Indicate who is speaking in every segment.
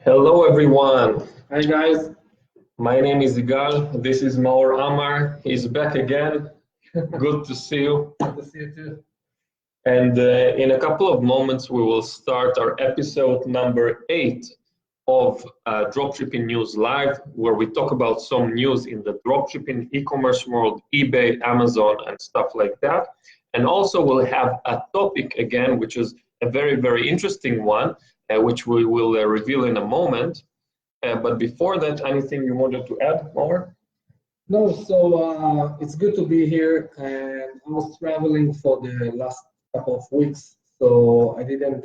Speaker 1: Hello everyone,
Speaker 2: Hi guys.
Speaker 1: my name is Igal, this is Maor Amar, he's back again, good to see you.
Speaker 2: Good to see you too.
Speaker 1: And in a couple of moments we will start our episode number 8 of Dropshipping News Live, where we talk about some news in the dropshipping, e-commerce world, eBay, Amazon and stuff like that. And also we'll have a topic again, which is a very, very interesting one, which we will reveal in a moment. But before that, anything you wanted to add, Maor?
Speaker 2: No, it's good to be here, and I was traveling for the last couple of weeks, so I didn't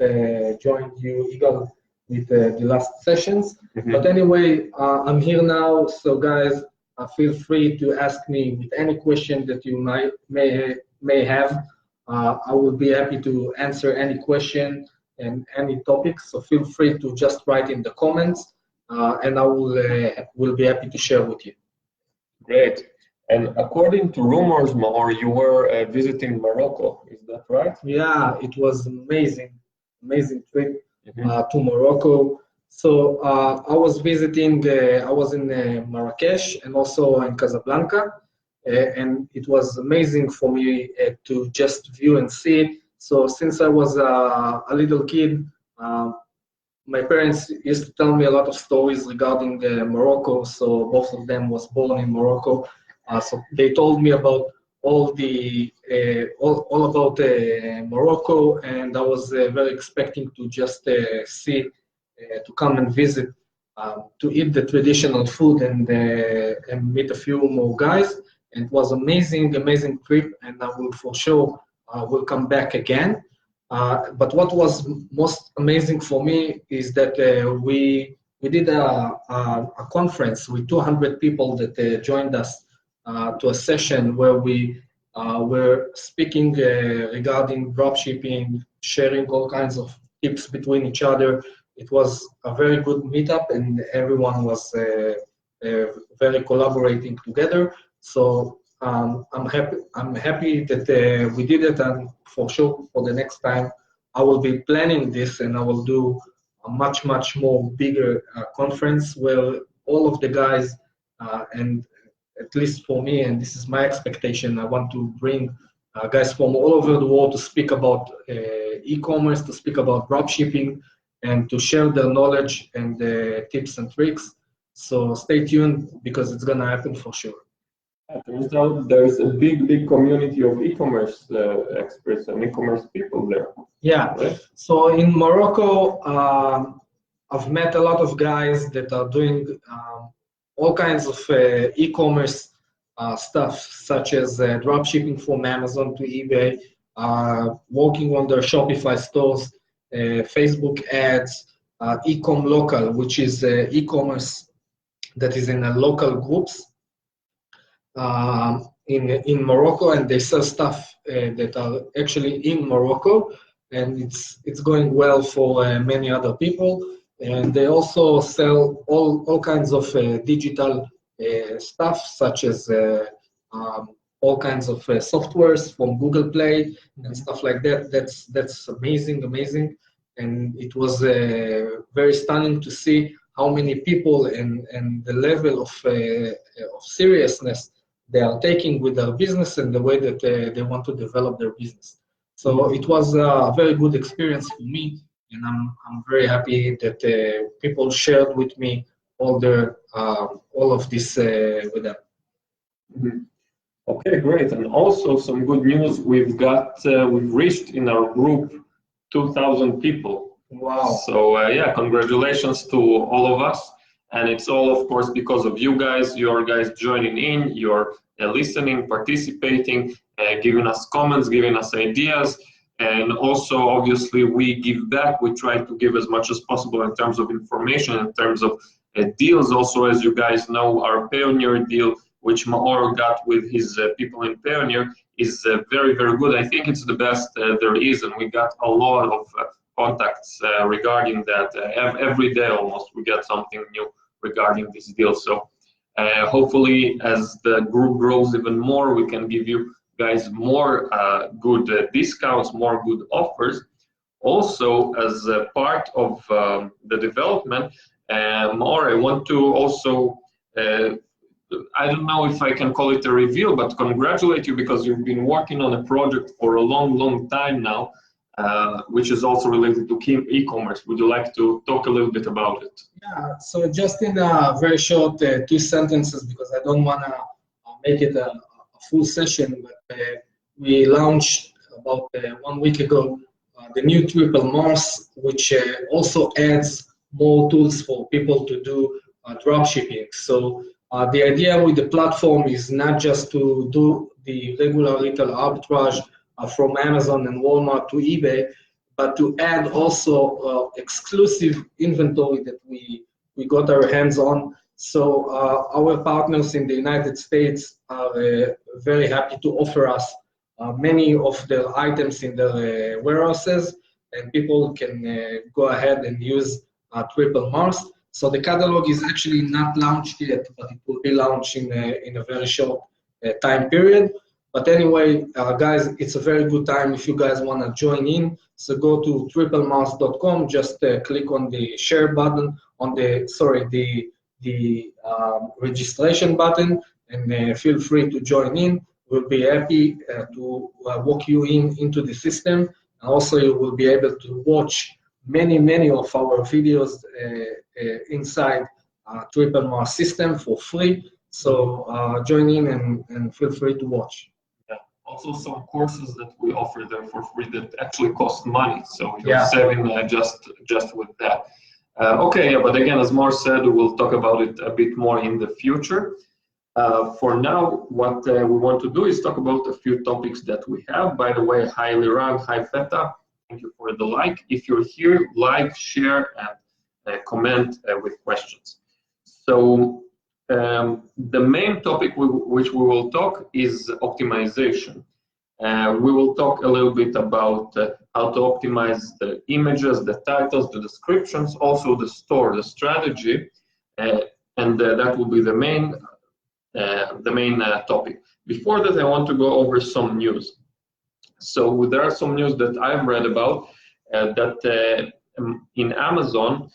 Speaker 2: join you, Eagle, with the last sessions. But anyway, I'm here now, so guys, feel free to ask me with any question that you may have. I will be happy to answer any question and any topic, so feel free to just write in the comments. And I will be happy to share with you.
Speaker 1: Great. And according to rumors, Maor, you were visiting Morocco. Is that right?
Speaker 2: Yeah, it was amazing trip to Morocco. So I was visiting. I was in Marrakesh and also in Casablanca, and it was amazing for me to just view and see. So since I was a little kid. My parents used to tell me a lot of stories regarding Morocco. So both of them was born in Morocco. So they told me about all about Morocco, and I was very expecting to just to come and visit, to eat the traditional food and meet a few more guys. And it was amazing trip, and I will for sure will come back again. But what was most amazing for me is that we did a conference with 200 people that joined us to a session where we were speaking regarding dropshipping, sharing all kinds of tips between each other. It was a very good meetup, and everyone was very collaborating together. So I'm happy that we did it, and for sure for the next time I will be planning this, and I will do a much more bigger conference where all of the guys and at least for me, and this is my expectation, I want to bring guys from all over the world to speak about e-commerce, to speak about dropshipping, and to share their knowledge and tips and tricks. So stay tuned because it's gonna happen for sure.
Speaker 1: Turns out there's a big community of e-commerce experts and e-commerce people there.
Speaker 2: Yeah.
Speaker 1: Right?
Speaker 2: So in Morocco, I've met a lot of guys that are doing all kinds of e-commerce stuff, such as drop shipping from Amazon to eBay, working on their Shopify stores, Facebook ads, Ecom Local, which is e-commerce that is in local groups. In Morocco, and they sell stuff that are actually in Morocco, and it's going well for many other people. And they also sell all kinds of digital stuff, such as all kinds of softwares from Google Play and stuff like that. That's amazing, and it was very stunning to see how many people and the level of seriousness they are taking with their business and the way that they want to develop their business. So it was a very good experience for me, and I'm very happy that people shared with me all of this with them.
Speaker 1: Okay, great. And also some good news. We've reached in our group 2,000 people.
Speaker 2: Wow.
Speaker 1: So yeah, congratulations to all of us. And it's all, of course, because of you guys, your guys joining in, you're listening, participating, giving us comments, giving us ideas. And also, obviously, we give back. We try to give as much as possible in terms of information, in terms of deals. Also, as you guys know, our Payoneer deal, which Maor got with his people in Payoneer, is very good. I think it's the best there is, and we got a lot of contacts regarding that. Every day almost we get something new regarding this deal. So hopefully as the group grows even more, we can give you guys more good discounts, more good offers. Also, as a part of the development, Maor, I want to also, I don't know if I can call it a reveal, but congratulate you because you've been working on a project for a long, long time now, which is also related to e-commerce. Would you like to talk a little bit about it?
Speaker 2: Yeah, so just in a very short 2 sentences, because I don't want to make it a full session, but we launched about 1 week ago the new Triple Mars, which also adds more tools for people to do drop shipping. So the idea with the platform is not just to do the regular retail arbitrage from Amazon and Walmart to eBay, but to add also exclusive inventory that we got our hands on. So our partners in the United States are very happy to offer us many of their items in their warehouses, and people can go ahead and use Triple Mars. So the catalog is actually not launched yet, but it will be launched in a very short time period. But anyway, guys, it's a very good time if you guys want to join in. So go to triplemars.com, just click on the share button, on the registration button, and feel free to join in. We'll be happy to walk you into the system. And also, you will be able to watch many of our videos inside Triple Mars system for free. So join in and feel free to watch.
Speaker 1: Yeah. Also some courses that we offer there for free that actually cost money. So you're saving just with that. Okay, yeah, but again, as Maor said, we'll talk about it a bit more in the future. For now, what we want to do is talk about a few topics that we have. By the way, hi Liran, hi Feta. Thank you for the like. If you're here, like, share, and comment with questions. So the main topic which we will talk is optimization. We will talk a little bit about how to optimize the images, the titles, the descriptions, also the store, the strategy, and that will be the main topic. Before that, I want to go over some news. So there are some news that I've read about that in Amazon,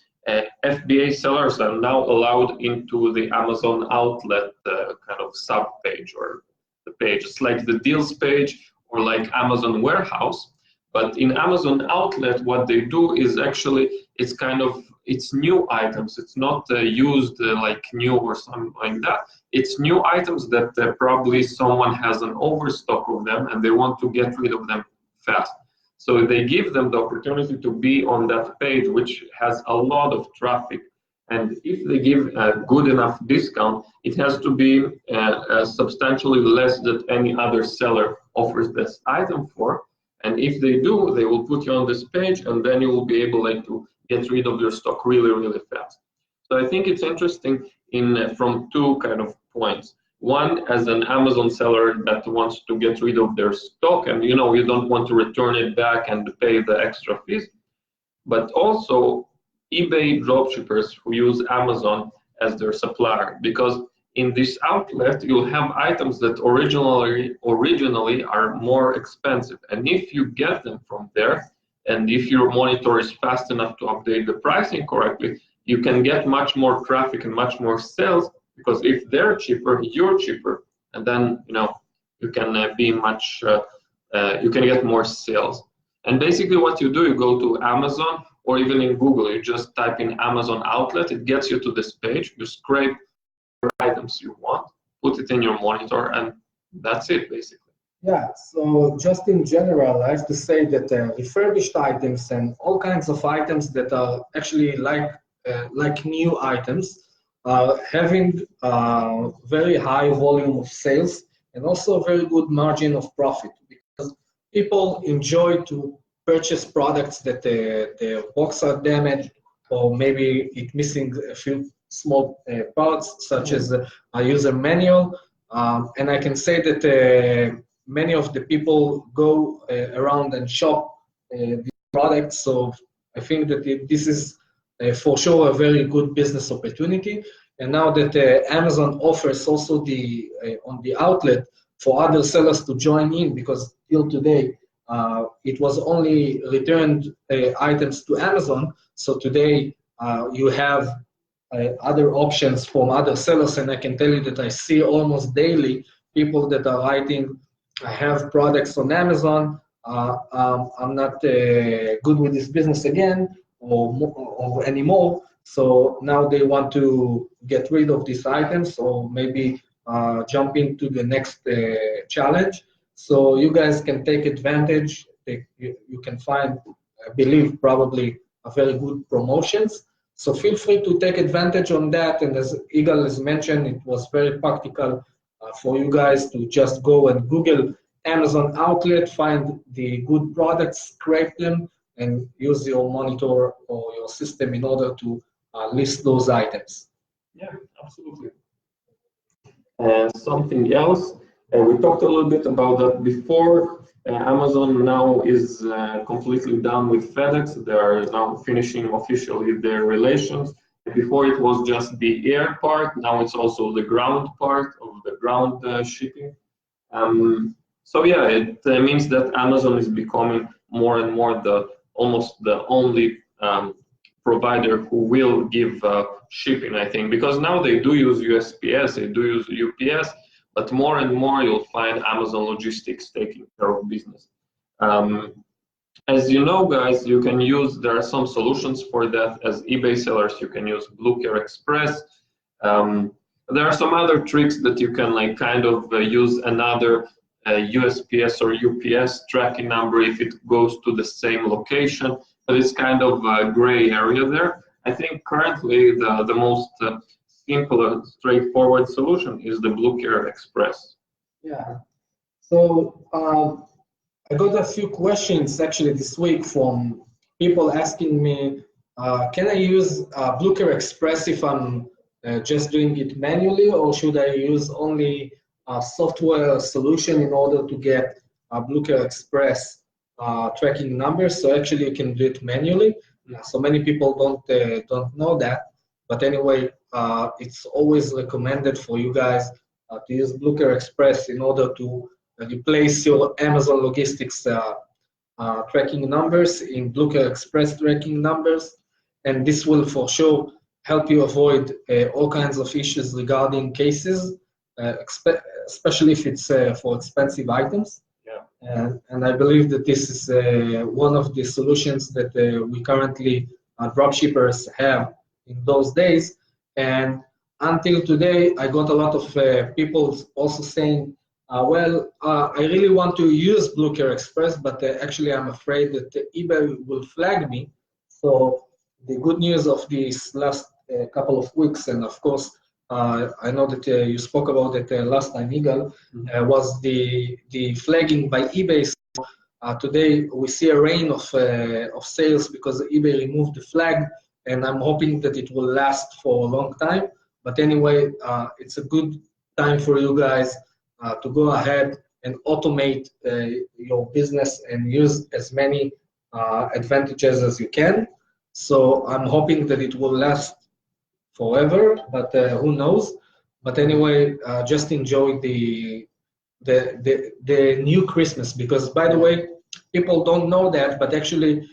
Speaker 1: FBA sellers are now allowed into the Amazon outlet kind of sub page or the page. It's like the deals page or like Amazon warehouse. But in Amazon outlet, what they do is actually it's new items. It's not used like new or something like that. It's new items that probably someone has an overstock of them and they want to get rid of them fast. So they give them the opportunity to be on that page, which has a lot of traffic. And if they give a good enough discount, it has to be substantially less than any other seller offers this item for. And if they do, they will put you on this page, and then you will be able to get rid of your stock really, really fast. So I think it's interesting from two kind of points. One, as an Amazon seller that wants to get rid of their stock, and you don't want to return it back and pay the extra fees. But also eBay dropshippers who use Amazon as their supplier, because in this outlet you'll have items that originally are more expensive, and if you get them from there, and if your monitor is fast enough to update the pricing correctly, you can get much more traffic and much more sales, because if they're cheaper, you're cheaper, and then you can be much you can get more sales. And basically what you do, you go to Amazon or even in Google, you just type in Amazon outlet, it gets you to this page, you scrape items you want, put it in your monitor, and that's it basically.
Speaker 2: Yeah, so just in general, I have to say that refurbished items and all kinds of items that are actually like new items are having a very high volume of sales and also a very good margin of profit, because people enjoy to purchase products that their box are damaged, or maybe it's missing a few small parts, such as a user manual. And I can say that many of the people go around and shop these products. So I think that this is for sure a very good business opportunity. And now that Amazon offers also on the outlet for other sellers to join in, because till today it was only returned items to Amazon. So today you have other options from other sellers, and I can tell you that I see almost daily people that are writing, I have products on Amazon, I'm not good with this business again or anymore, so now they want to get rid of these items or maybe jump into the next challenge. So you guys can take advantage. You can find, I believe, probably a very good promotions. So feel free to take advantage on that. And as Igal has mentioned, it was very practical for you guys to just go and Google Amazon outlet, find the good products, scrape them, and use your monitor or your system in order to list those items.
Speaker 1: Yeah, absolutely. Something else, we talked a little bit about that before. Amazon now is completely done with FedEx. They are now finishing officially their relations. Before it was just the air part, now it's also the ground part of the ground shipping. So yeah, it means that Amazon is becoming more and more almost the only provider who will give shipping, I think, because now they do use USPS, they do use UPS, but more and more you'll find Amazon Logistics taking care of business. As you know, guys, you can use, there are some solutions for that. As eBay sellers, you can use Bluecare Express. There are some other tricks that you can like kind of use another USPS or UPS tracking number if it goes to the same location, but it's kind of a gray area there. I think currently the most simple and straightforward solution is the Bluecare Express.
Speaker 2: Yeah. So I got a few questions actually this week from people asking me, can I use Bluecare Express if I'm just doing it manually, or should I use only a software solution in order to get Bluecare Express tracking numbers? So actually you can do it manually. So many people don't know that, but anyway, it's always recommended for you guys to use Bluecare Express in order to replace your Amazon Logistics tracking numbers in Bluecare Express tracking numbers, and this will for sure help you avoid all kinds of issues regarding cases, especially if it's for expensive items.
Speaker 1: Yeah.
Speaker 2: And I believe that this is one of the solutions that we currently dropshippers have in those days. And until today, I got a lot of people also saying, well, I really want to use Bluecare Express, but actually I'm afraid that eBay will flag me. So the good news of these last couple of weeks, and of course, I know that you spoke about it last time, Igal, was the flagging by eBay. So, today we see a rain of sales because eBay removed the flag, and I'm hoping that it will last for a long time. But anyway, it's a good time for you guys to go ahead and automate your business and use as many advantages as you can. So I'm hoping that it will last forever, but who knows? But anyway, just enjoy the new Christmas, because by the way, people don't know that, but actually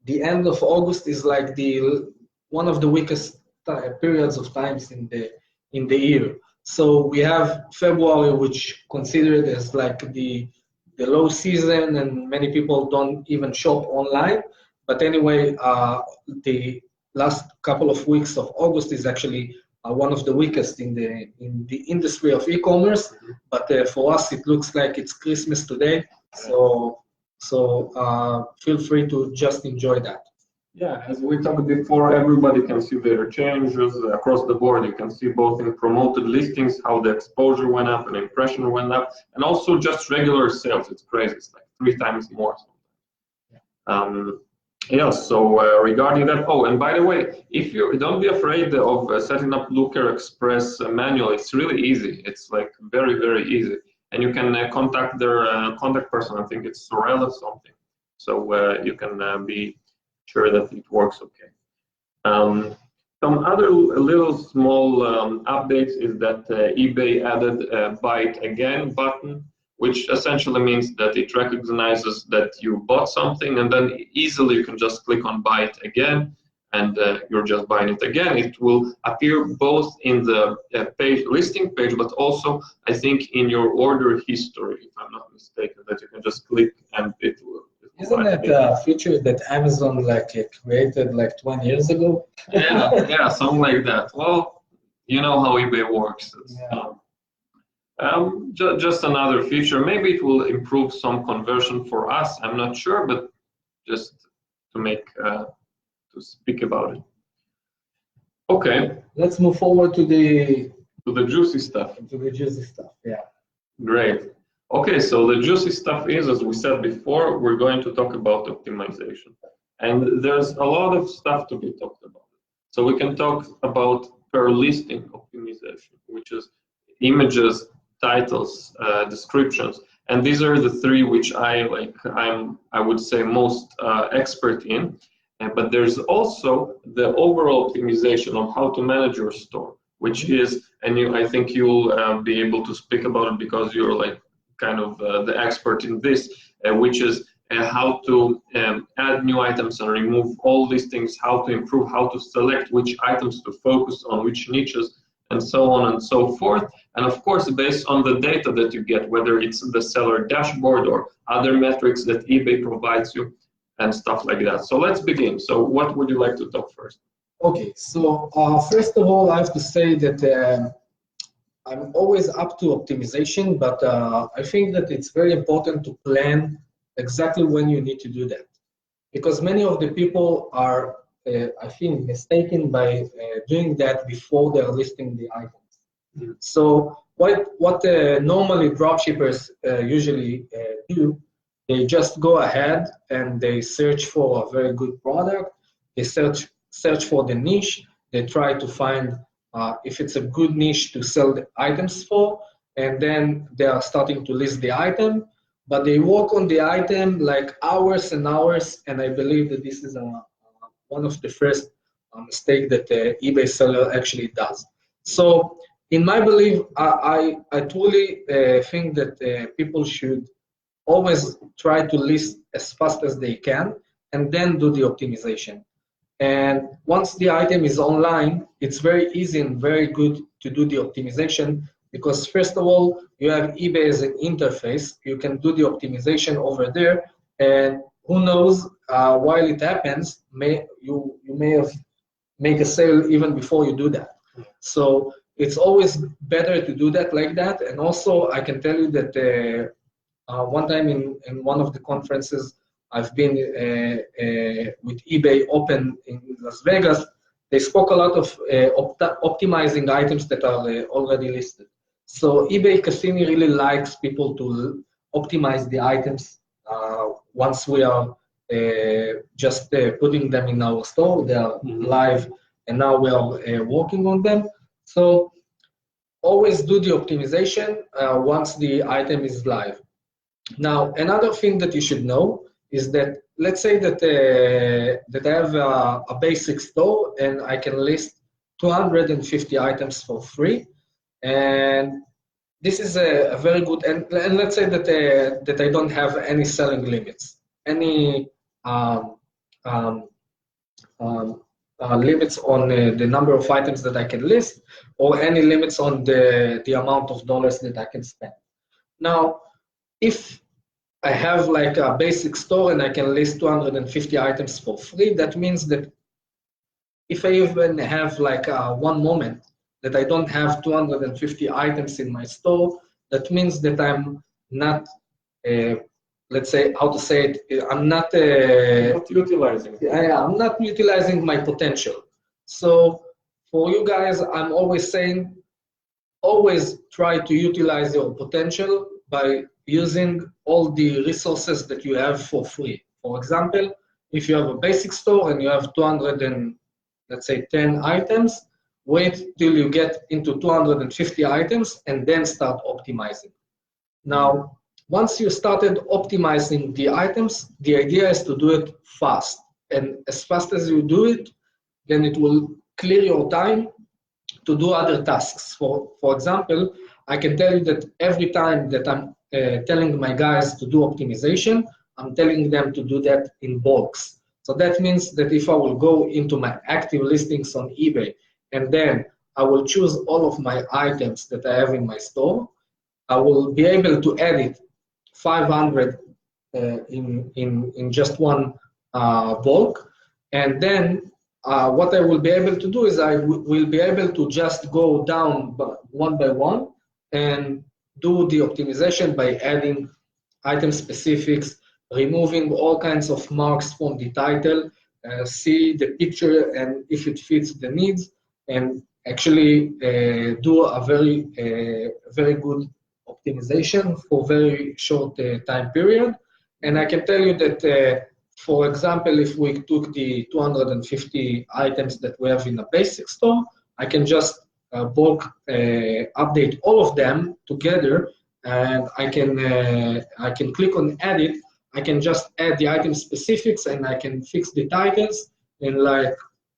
Speaker 2: the end of August is like one of the weakest periods of times in the year. So we have February, which considered as like the low season, and many people don't even shop online. But anyway, the last couple of weeks of August is actually one of the weakest in the industry of e-commerce. But for us, it looks like it's Christmas today. So feel free to just enjoy that.
Speaker 1: Yeah, as we talked before, everybody can see their changes across the board. You can see both in promoted listings, how the exposure went up and impression went up, and also just regular sales. It's crazy. It's like 3 times more. Yeah, so regarding that, oh, and by the way, if you don't be afraid of setting up Bluecare Express manually, it's really easy. It's like very, very easy. And you can contact their contact person. I think it's Sorel or something. So you can be sure that it works okay. Some other little small updates is that eBay added a buy it again button, which essentially means that it recognizes that you bought something, and then easily you can just click on buy it again. and you're just buying it again, it will appear both in the listing page, but also I think in your order history, if I'm not mistaken, that you can just click and it will.
Speaker 2: Isn't that a feature that Amazon created 20 years ago?
Speaker 1: Yeah, something like that. Well, you know how eBay works. Just another feature. Maybe it will improve some conversion for us. I'm not sure, but just to make to speak about it. Okay.
Speaker 2: Let's move forward to the
Speaker 1: juicy stuff.
Speaker 2: To the juicy stuff. Yeah.
Speaker 1: Great. Okay, so the juicy stuff is, as we said before, we're going to talk about optimization. And there's a lot of stuff to be talked about. So we can talk about per listing optimization, which is images, titles, descriptions. And these are the three which I would say most expert in. But there's also the overall optimization of how to manage your store, which is, and I think you'll be able to speak about it because you're kind of the expert in this, which is how to add new items and remove all listings, how to improve, how to select which items to focus on, which niches, and so on and so forth. And of course, based on the data that you get, whether it's the seller dashboard or other metrics that eBay provides you and stuff like that. So let's begin. So what would you like to talk first?
Speaker 2: Okay, so first of all, I have to say that I'm always up to optimization, but I think that it's very important to plan exactly when you need to do that. Because many of the people are, I think, mistaken by doing that before they're listing the items. Mm-hmm. So what normally dropshippers usually do, they just go ahead and they search for a very good product, they search for the niche, they try to find if it's a good niche to sell the items for, and then they are starting to list the item, but they work on the item hours and hours, and I believe that this is one of the first mistakes that the eBay seller actually does. So in my belief, I truly think that people should always try to list as fast as they can and then do the optimization. And once the item is online, it's very easy and very good to do the optimization because first of all, you have eBay as an interface. You can do the optimization over there, and who knows, while it happens, you may have make a sale even before you do that. So it's always better to do that like that. And also, I can tell you that one time in one of the conferences I've been with eBay Open in Las Vegas, they spoke a lot of optimizing items that are already listed. So eBay Cassini really likes people to optimize the items once we are just putting them in our store. They are live, and now we are working on them. So always do the optimization once the item is live. Now, another thing that you should know is that, let's say that I have a basic store and I can list 250 items for free, and this is a very good, and let's say that I don't have any selling limits, any limits on the number of items that I can list, or any limits on the amount of dollars that I can spend. Now, if I have a basic store and I can list 250 items for free, that means that if I even have one moment that I don't have 250 items in my store, that means that I'm not, let's say, how to say it, I'm not
Speaker 1: utilizing.
Speaker 2: I'm not utilizing my potential. So for you guys, I'm always saying, always try to utilize your potential by using all the resources that you have for free. For example, if you have a basic store and you have 210 items, wait till you get into 250 items and then start optimizing. Now, once you started optimizing the items, the idea is to do it fast. And as fast as you do it, then it will clear your time to do other tasks. For example, I can tell you that every time that I'm telling my guys to do optimization, I'm telling them to do that in bulks. So that means that if I will go into my active listings on eBay and then I will choose all of my items that I have in my store, I will be able to edit 500 in just one bulk. And then what I will be able to do is I will be able to just go down one by one and do the optimization by adding item specifics, removing all kinds of marks from the title, see the picture and if it fits the needs, and actually do a very good optimization for very short time period. And I can tell you that, for example, if we took the 250 items that we have in a basic store, I can just bulk update all of them together, and I can click on edit. I can just add the item specifics and I can fix the titles in like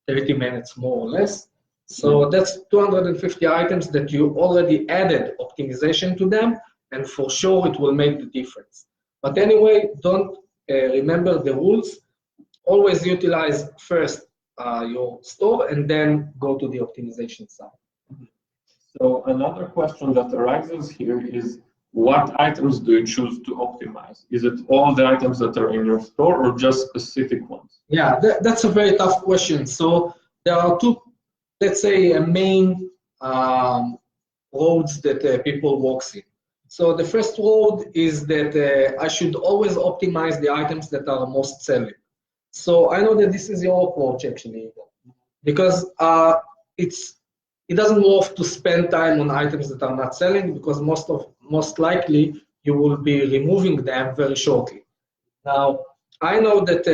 Speaker 2: 30 minutes more or less. So that's 250 items that you already added optimization to them, and for sure it will make the difference. But anyway, don't remember the rules. Always utilize first your store and then go to the optimization side.
Speaker 1: So another question that arises here is, what items do you choose to optimize? Is it all the items that are in your store or just specific ones?
Speaker 2: Yeah, that's a very tough question. So there are two, let's say, main roads that people walk in. So the first road is that I should always optimize the items that are most selling. So I know that this is your approach actually, because it doesn't worth to spend time on items that are not selling, because most likely you will be removing them very shortly. Now, I know that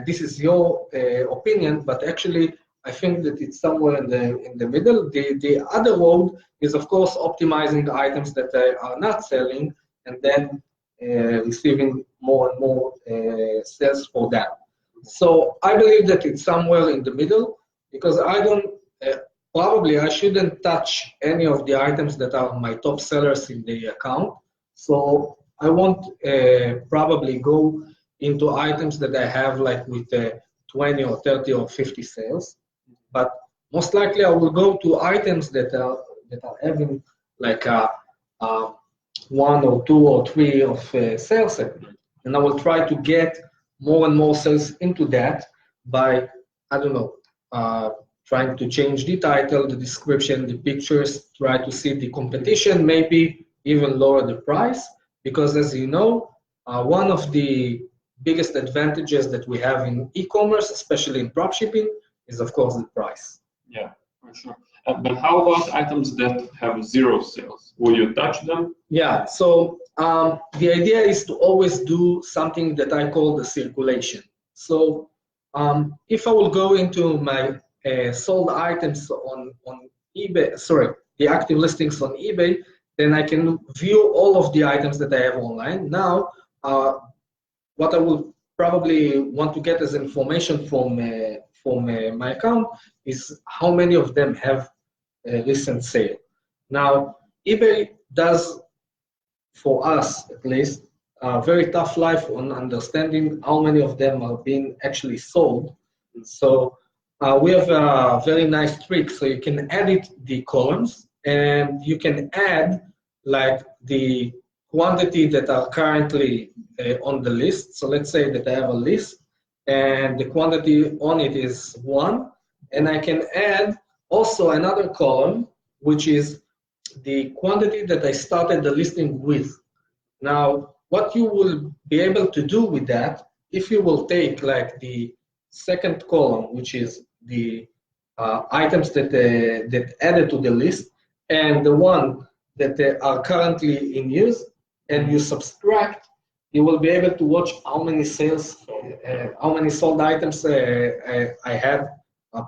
Speaker 2: this is your opinion, but actually I think that it's somewhere in the middle. The other road is, of course, optimizing the items that are not selling and then receiving more and more sales for them. So I believe that it's somewhere in the middle, because I don't, probably I shouldn't touch any of the items that are my top sellers in the account. So I won't probably go into items that I have like with 20 or 30 or 50 sales. But most likely I will go to items that are having like one or two or three of sales, and I will try to get more and more sales into that by, I don't know, trying to change the title, the description, the pictures, try to see the competition, maybe even lower the price, because as you know, one of the biggest advantages that we have in e-commerce, especially in dropshipping, is of course the price.
Speaker 1: Yeah, for sure. But how about items that have zero sales? Will you touch them?
Speaker 2: Yeah, so the idea is to always do something that I call the circulation. So if I will go into my sold items on eBay, sorry, the active listings on eBay, then I can view all of the items that I have online. Now, what I will probably want to get as information from my account is how many of them have a recent sale. Now, eBay does, for us at least, a very tough life on understanding how many of them are being actually sold. So we have a very nice trick. So you can edit the columns and you can add like the quantity that are currently on the list. So let's say that I have a list and the quantity on it is 1, and I can add also another column, which is the quantity that I started the listing with. Now, what you will be able to do with that, if you will take like the second column, which is the items that added to the list, and the one that are currently in use, and you subtract, you will be able to watch how many sales, how many sold items I had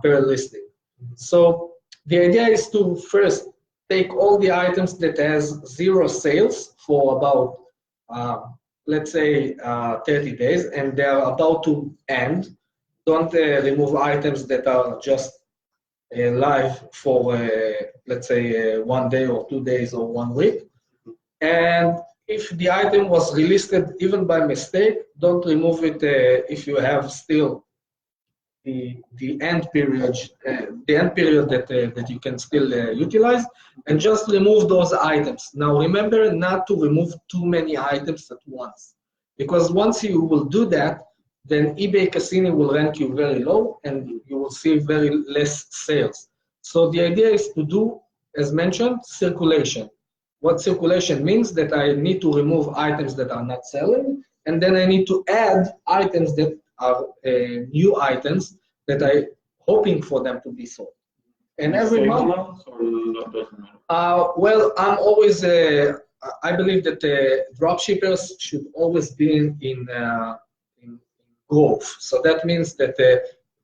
Speaker 2: per listing. So the idea is to first take all the items that has 0 sales for about, let's say, 30 days, and they are about to end. Don't remove items that are just live for, let's say, 1 day or 2 days or 1 week. And if the item was relisted even by mistake, don't remove it if you have still the end period, that you can still utilize, and just remove those items. Now remember not to remove too many items at once, because once you will do that, then eBay Casino will rank you very low and you will see very less sales. So the idea is to do, as mentioned, circulation. What circulation means, that I need to remove items that are not selling, and then I need to add items that are new items that I'm hoping for them to be sold. And every month, well, I'm always, I believe that dropshippers should always be in growth. So that means that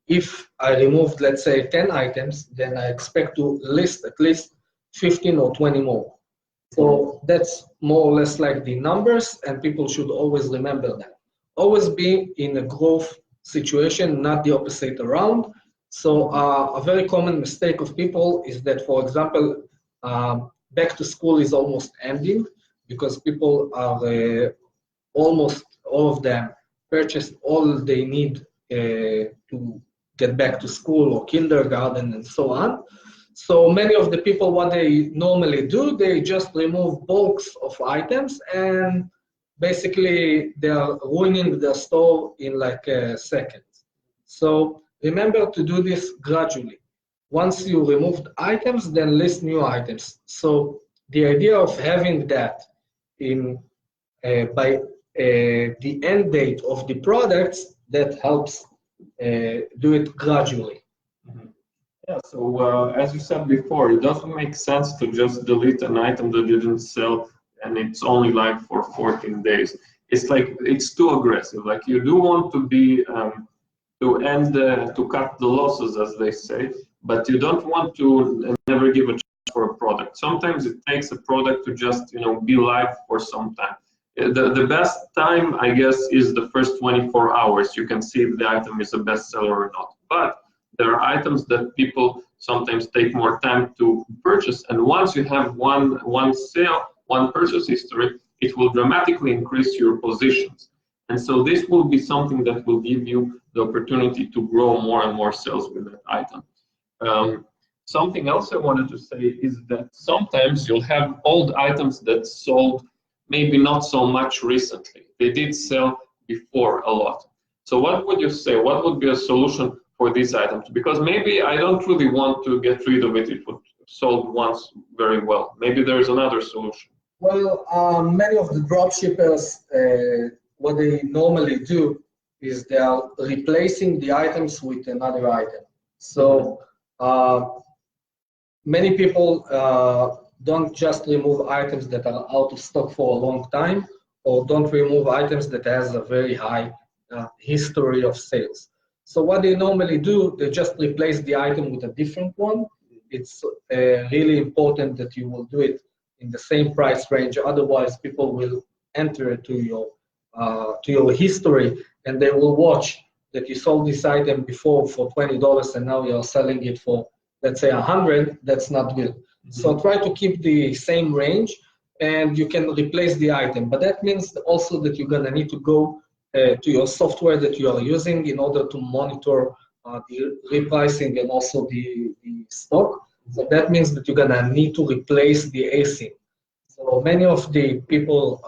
Speaker 2: if I removed, let's say, 10 items, then I expect to list at least 15 or 20 more. So that's more or less like the numbers, and people should always remember that. Always be in a growth situation, not the opposite around. So a very common mistake of people is that, for example, back to school is almost ending, because people are almost all of them purchased all they need to get back to school or kindergarten and so on. So many of the people, what they normally do, they just remove bulks of items, and basically they are ruining their store in like a second. So remember to do this gradually. Once you removed items, then list new items. So the idea of having that in by the end date of the products, that helps do it gradually.
Speaker 1: Yeah, so as you said before, it doesn't make sense to just delete an item that didn't sell and it's only live for 14 days. It's like, it's too aggressive. Like, you do want to be, to cut the losses, as they say, but you don't want to never give a chance for a product. Sometimes it takes a product to just, be live for some time. The best time, I guess, is the first 24 hours. You can see if the item is a bestseller or not. But there are items that people sometimes take more time to purchase, and once you have one sale, one purchase history, it will dramatically increase your positions. And so this will be something that will give you the opportunity to grow more and more sales with that item. Something else I wanted to say is that sometimes you'll have old items that sold maybe not so much recently. They did sell before a lot. So what would you say? What would be a solution for these items? Because maybe I don't really want to get rid of it. It would sold once very well. Maybe there is another solution.
Speaker 2: Well, many of the dropshippers, what they normally do is they are replacing the items with another item. So many people don't just remove items that are out of stock for a long time, or don't remove items that has a very high history of sales. So what they normally do, they just replace the item with a different one. It's really important that you will do it in the same price range. Otherwise, people will enter to your history, and they will watch that you sold this item before for $20 and now you're selling it for, let's say, 100. That's not good. Mm-hmm. So try to keep the same range, and you can replace the item. But that means also that you're gonna need to go to your software that you are using in order to monitor the repricing and also the stock. So that means that you're gonna need to replace the ASIN. So many of the people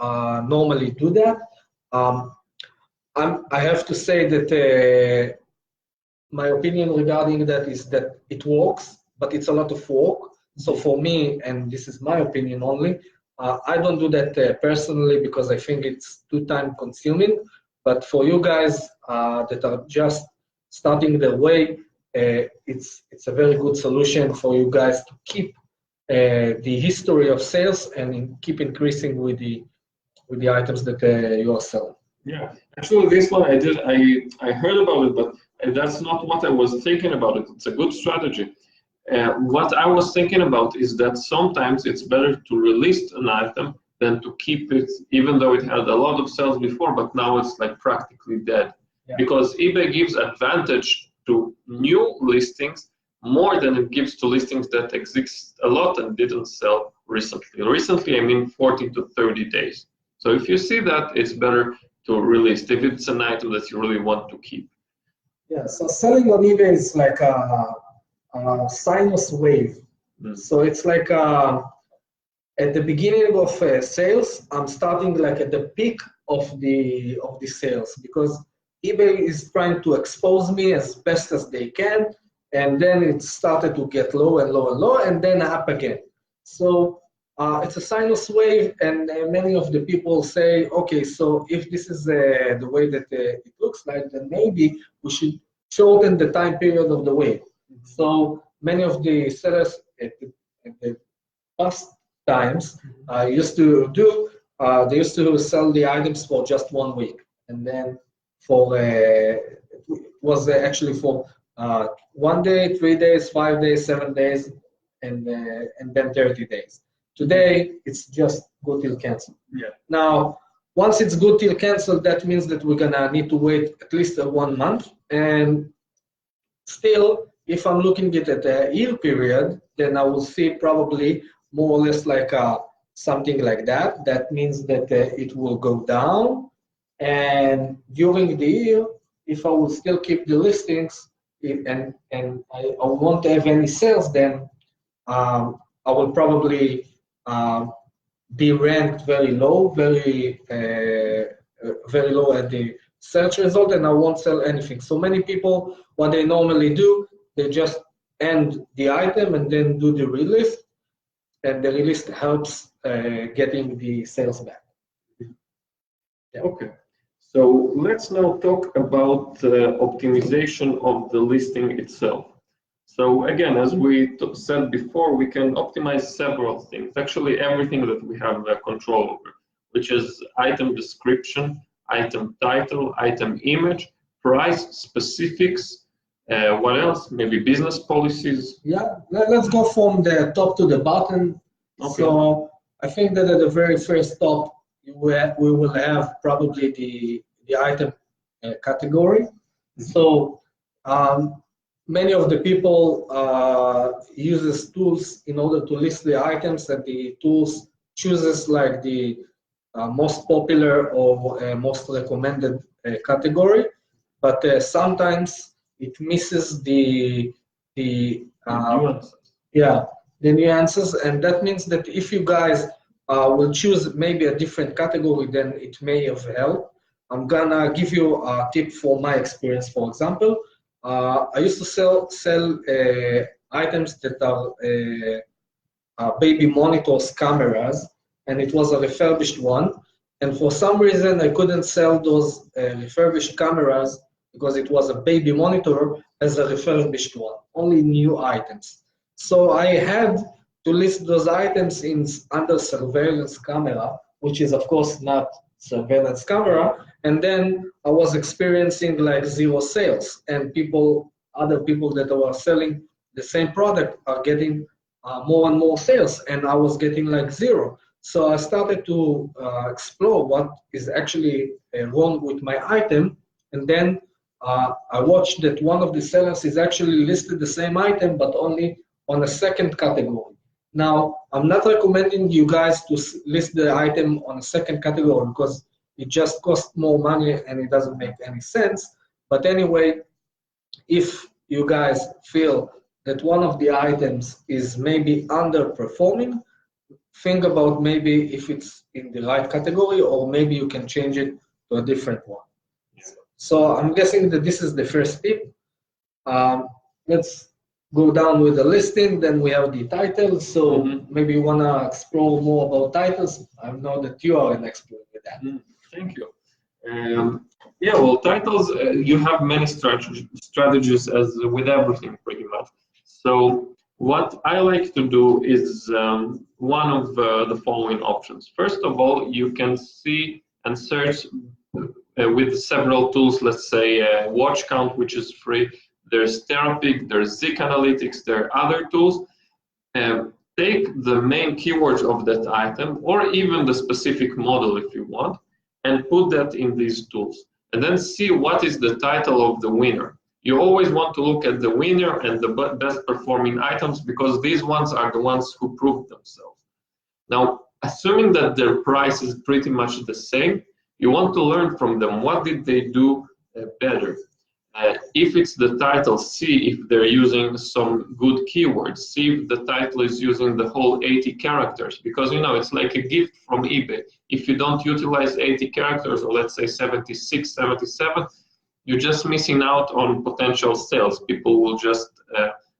Speaker 2: normally do that. I have to say that my opinion regarding that is that it works, but it's a lot of work. So for me, and this is my opinion only, I don't do that personally because I think it's too time consuming. But for you guys that are just starting their way, it's a very good solution for you guys to keep the history of sales and keep increasing with the items that you are selling.
Speaker 1: Yeah, actually, this one I heard about it, but that's not what I was thinking about it. It's a good strategy. What I was thinking about is that sometimes it's better to release an item than to keep it, even though it had a lot of sales before, but now it's like practically dead. Yeah. Because eBay gives advantage to new listings more than it gives to listings that exist a lot and didn't sell recently. Recently, I mean 40 to 30 days. So if you see that, it's better to release if it's an item that you really want to keep.
Speaker 2: Yeah, so selling on eBay is like a sinus wave. So it's like at the beginning of sales, I'm starting like at the peak of the sales because eBay is trying to expose me as best as they can, and then it started to get low and low and low, and then up again. So it's a sinus wave, and many of the people say, okay, so if this is the way that it looks like, then maybe we should shorten the time period of the wave. So many of the sellers at the past times used to do, they used to sell the items for just 1 week, and then for it was actually for 1 day, 3 days, 5 days, 7 days, and then 30 days. Today it's just go till cancel.
Speaker 1: Yeah.
Speaker 2: Now, once it's good till cancel, that means that we're gonna need to wait at least 1 month. And still, if I'm looking at a year period, then I will see probably more or less like something like that. That means that it will go down. And during the year, if I will still keep the listings and I won't have any sales, then I will probably be ranked very low, very low at the search result, and I won't sell anything. So many people, what they normally do, they just end the item and then do the relist, and the relist helps getting the sales back.
Speaker 1: Yeah. Okay. So let's now talk about optimization of the listing itself. So again, as we said before, we can optimize several things, actually everything that we have control over, which is item description, item title, item image, price, specifics, what else? Maybe business policies.
Speaker 2: Yeah, let's go from the top to the bottom.
Speaker 1: Okay.
Speaker 2: So I think that at the very first top, we will have probably the item category. So many of the people uses tools in order to list the items, and the tools chooses like the most popular or most recommended category, but sometimes it misses the
Speaker 1: nuances.
Speaker 2: Yeah, the nuances, and that means that if you guys will choose maybe a different category, then it may have helped. I'm gonna give you a tip for my experience. For example, I used to sell items that are baby monitors cameras, and it was a refurbished one. And for some reason, I couldn't sell those refurbished cameras because it was a baby monitor as a refurbished one, only new items. So I had to list those items under surveillance camera, which is of course not surveillance camera. And then I was experiencing like 0 sales, and other people that were selling the same product are getting more and more sales, and I was getting like 0. So I started to explore what is actually wrong with my item, and then I watched that one of the sellers is actually listed the same item, but only on a second category. Now, I'm not recommending you guys to list the item on a second category because it just costs more money and it doesn't make any sense. But anyway, if you guys feel that one of the items is maybe underperforming, think about maybe if it's in the right category, or maybe you can change it to a different one. So I'm guessing that this is the first tip. Let's go down with the listing, then we have the titles. So maybe you want to explore more about titles. I know that you are an expert with that.
Speaker 1: Thank you. Yeah, well, titles, you have many strategies as with everything pretty much. So what I like to do is one of the following options. First of all, you can see and search with several tools, let's say Watch Count, which is free. There's Therapy, there's Zik Analytics, there are other tools. Take the main keywords of that item, or even the specific model if you want, and put that in these tools. And then see what is the title of the winner. You always want to look at the winner and the best performing items, because these ones are the ones who proved themselves. Now, assuming that their price is pretty much the same, you want to learn from them. What did they do better? If it's the title, see if they're using some good keywords. See if the title is using the whole 80 characters, because you know it's like a gift from eBay. If you don't utilize 80 characters, or let's say 76, 77, you're just missing out on potential sales. People will just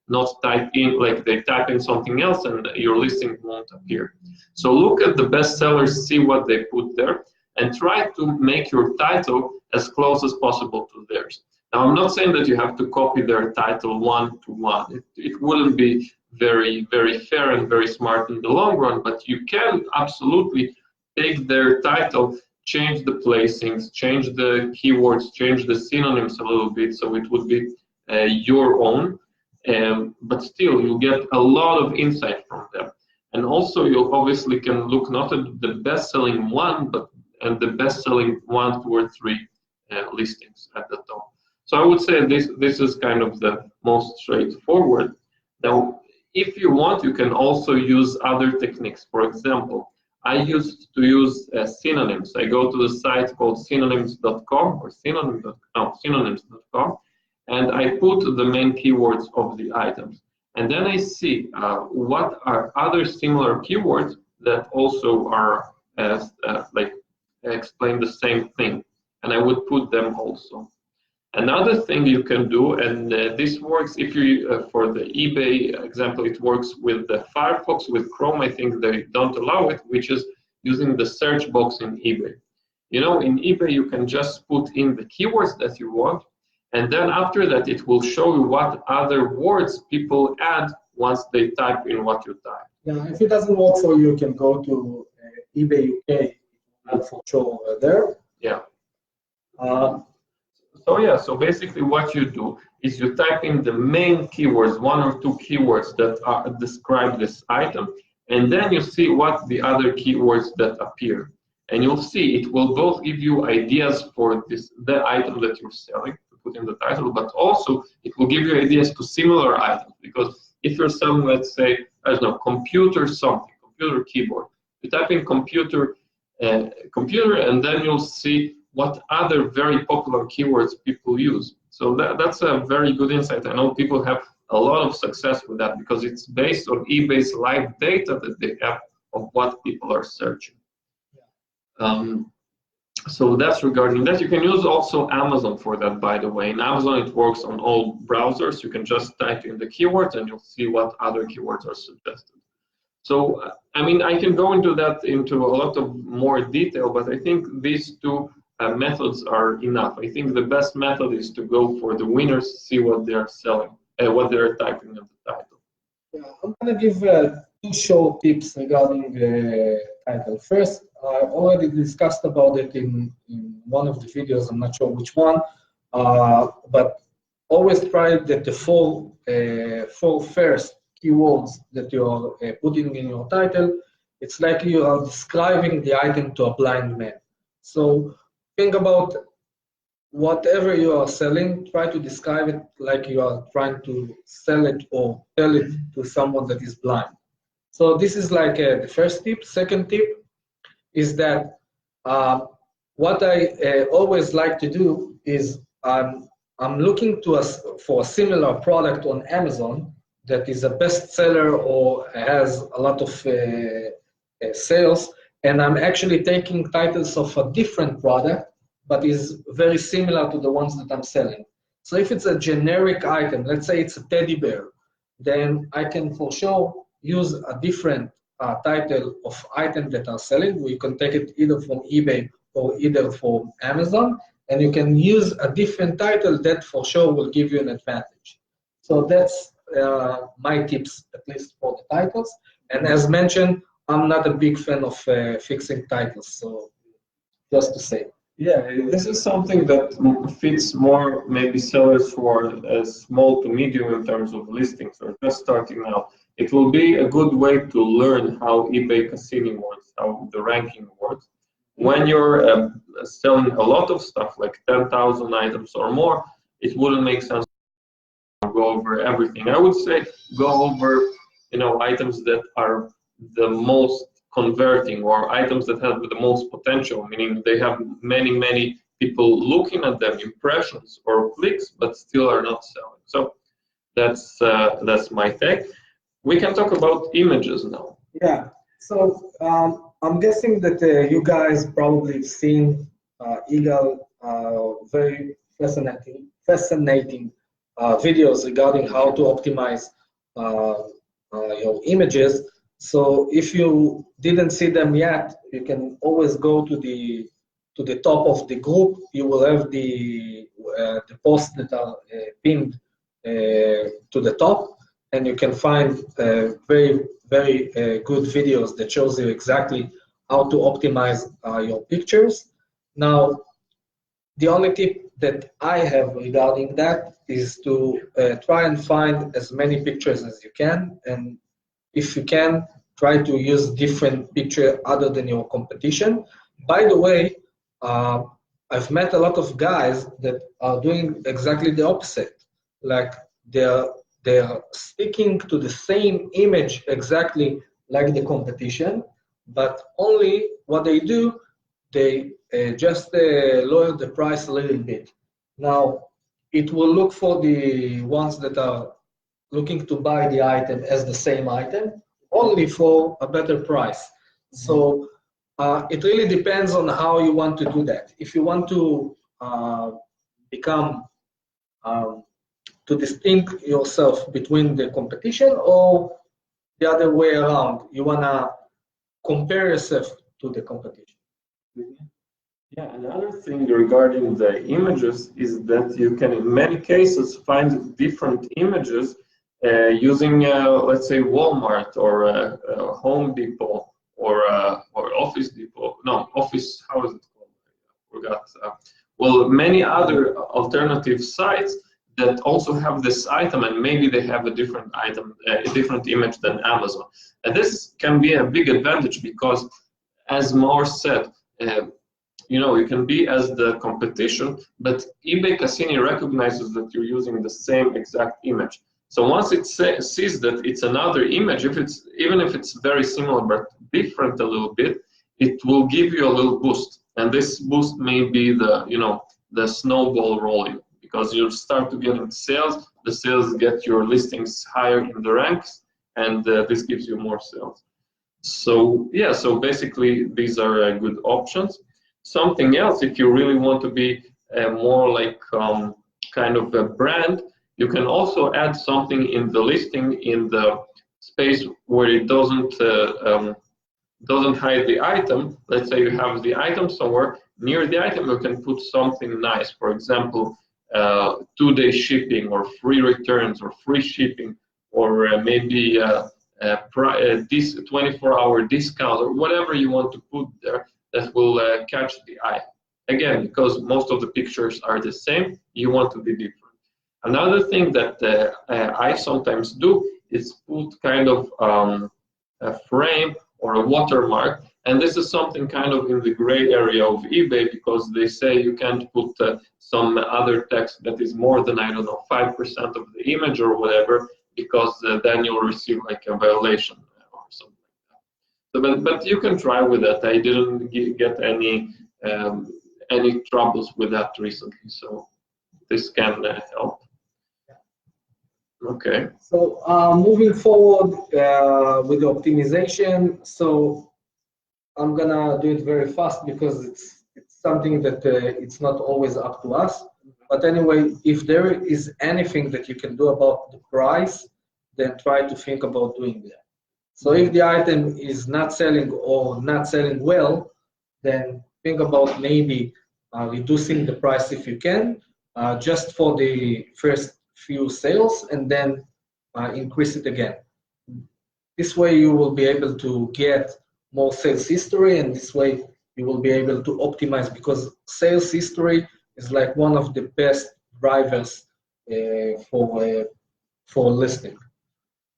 Speaker 1: not type in, like they type in something else and your listing won't appear. So look at the best sellers, see what they put there, and try to make your title as close as possible to theirs. Now, I'm not saying that you have to copy their title one to one. It wouldn't be very, very fair and very smart in the long run, but you can absolutely take their title, change the placings, change the keywords, change the synonyms a little bit, so it would be your own, but still you'll get a lot of insight from them. And also you obviously can look not at the best-selling one, but at the best-selling 1, 2, or 3 listings at the top. So I would say this is kind of the most straightforward. Now, if you want, you can also use other techniques. For example, I used to use synonyms. I go to the site called synonyms.com or synonyms.com, and I put the main keywords of the items. And then I see what are other similar keywords that also are like explain the same thing, and I would put them also. Another thing you can do, and this works if you, for the eBay example, it works with the Firefox. With Chrome, I think they don't allow it, which is using the search box in eBay. You know, in eBay, you can just put in the keywords that you want, and then after that, it will show you what other words people add once they type in what you type.
Speaker 2: Yeah, if it doesn't work for you, you can go to eBay UK for sure there.
Speaker 1: Yeah. So basically what you do is you type in the main keywords, 1 or 2 keywords that describe this item, and then you see what the other keywords that appear. And you'll see it will both give you ideas for the item that you're selling to put in the title, but also it will give you ideas to similar items. Because if you're selling, let's say, I don't know, computer keyboard, you type in computer, and then you'll see what other very popular keywords people use. So that's a very good insight. I know people have a lot of success with that because it's based on eBay's live data that they have of what people are searching. So that's regarding that. You can use also Amazon for that, by the way. In Amazon, it works on all browsers. You can just type in the keywords and you'll see what other keywords are suggested. So, I mean, I can go into a lot of more detail, but I think these two methods are enough. I think the best method is to go for the winners, see what they're selling, what they're typing in the title.
Speaker 2: Yeah, I'm going to give 2 short tips regarding the title. First, I already discussed about it in one of the videos, I'm not sure which one, but always try that the 4 first keywords that you are putting in your title, it's like you are describing the item to a blind man. So think about whatever you are selling, try to describe it like you are trying to sell it or tell it to someone that is blind. So this is like the first tip. Second tip is that what I always like to do is I'm looking for a similar product on Amazon that is a bestseller or has a lot of sales, and I'm actually taking titles of a different product, but is very similar to the ones that I'm selling. So if it's a generic item, let's say it's a teddy bear, then I can for sure use a different title of item that are selling. We can take it either from eBay or either from Amazon, and you can use a different title that for sure will give you an advantage. So that's my tips, at least for the titles. And as mentioned, I'm not a big fan of fixing titles, so just to say.
Speaker 1: Yeah, this is something that fits more maybe sellers who are small to medium in terms of listings or just starting out. It will be a good way to learn how eBay Cassini works, how the ranking works. When you're selling a lot of stuff, like 10,000 items or more, it wouldn't make sense to go over everything. I would say go over, items that are the most converting or items that have the most potential, meaning they have many people looking at them, impressions or clicks, but still are not selling. So that's my take. We can talk about images now.
Speaker 2: Yeah. So I'm guessing that you guys probably have seen Eagle very fascinating videos regarding how to optimize your images. So if you didn't see them yet, you can always go to the top of the group. You will have the posts that are pinned to the top, and you can find very good videos that shows you exactly how to optimize your pictures. Now, the only tip that I have regarding that is to try and find as many pictures as you can, and if you can, try to use different picture other than your competition. By the way, I've met a lot of guys that are doing exactly the opposite. Like they're sticking to the same image exactly like the competition, but only what they do, they just lower the price a little bit. Now, it will look for the ones that are looking to buy the item as the same item, only for a better price. So it really depends on how you want to do that. If you want to become to distinct yourself between the competition, or the other way around, you want to compare yourself to the competition.
Speaker 1: Yeah, another thing regarding the images is that you can, in many cases, find different images using, let's say, Walmart or Home Depot or Office Depot. No, Office, how is it called? I forgot. Well, many other alternative sites that also have this item, and maybe they have a different item, a different image than Amazon. And this can be a big advantage because, as Maor said, you can be as the competition, but eBay Cassini recognizes that you're using the same exact image. So once it sees that it's another image, even if it's very similar but different a little bit, it will give you a little boost. And this boost may be the snowball rolling, because you'll start to get sales. The sales get your listings higher in the ranks, and this gives you more sales. So yeah, so basically these are good options. Something else, if you really want to be more like kind of a brand, you can also add something in the listing in the space where it doesn't hide the item. Let's say you have the item somewhere. Near the item, you can put something nice. For example, 2-day shipping, or free returns, or free shipping, or maybe this 24-hour discount, or whatever you want to put there that will catch the eye. Again, because most of the pictures are the same, you want to be different. Another thing that I sometimes do is put kind of a frame or a watermark, and this is something kind of in the gray area of eBay, because they say you can't put some other text that is more than, I don't know, 5% of the image or whatever, because then you'll receive like a violation or something like that. So, but you can try with that. I didn't get any troubles with that recently, so this can help. Okay.
Speaker 2: So moving forward with the optimization, so I'm gonna do it very fast because it's something that it's not always up to us. But anyway, if there is anything that you can do about the price, then try to think about doing that. So if the item is not selling or not selling well, then think about maybe reducing the price if you can, just for the first few sales, and then increase it again. This way you will be able to get more sales history, and this way you will be able to optimize, because sales history is like one of the best drivers for listing.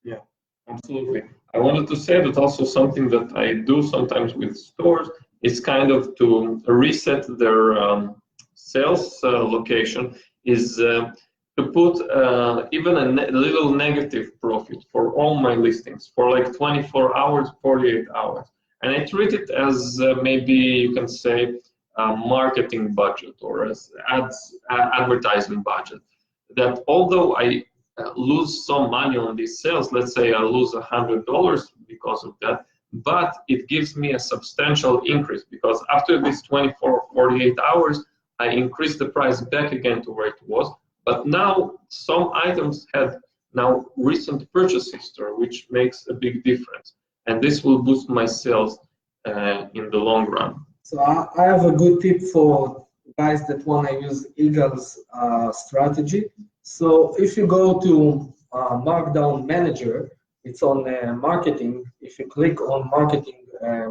Speaker 1: Yeah, absolutely. I wanted to say that also something that I do sometimes with stores is kind of to reset their sales location, is to put even a little negative profit for all my listings for like 24 hours, 48 hours. And I treat it as maybe you can say marketing budget or as advertising budget. That although I lose some money on these sales, let's say I lose $100 because of that, but it gives me a substantial increase because after these 24 or 48 hours, I increase the price back again to where it was. But now some items had now recent purchase history, which makes a big difference. And this will boost my sales in the long run.
Speaker 2: So I have a good tip for guys that want to use Eagle's strategy. So if you go to Markdown Manager, it's on marketing. If you click on marketing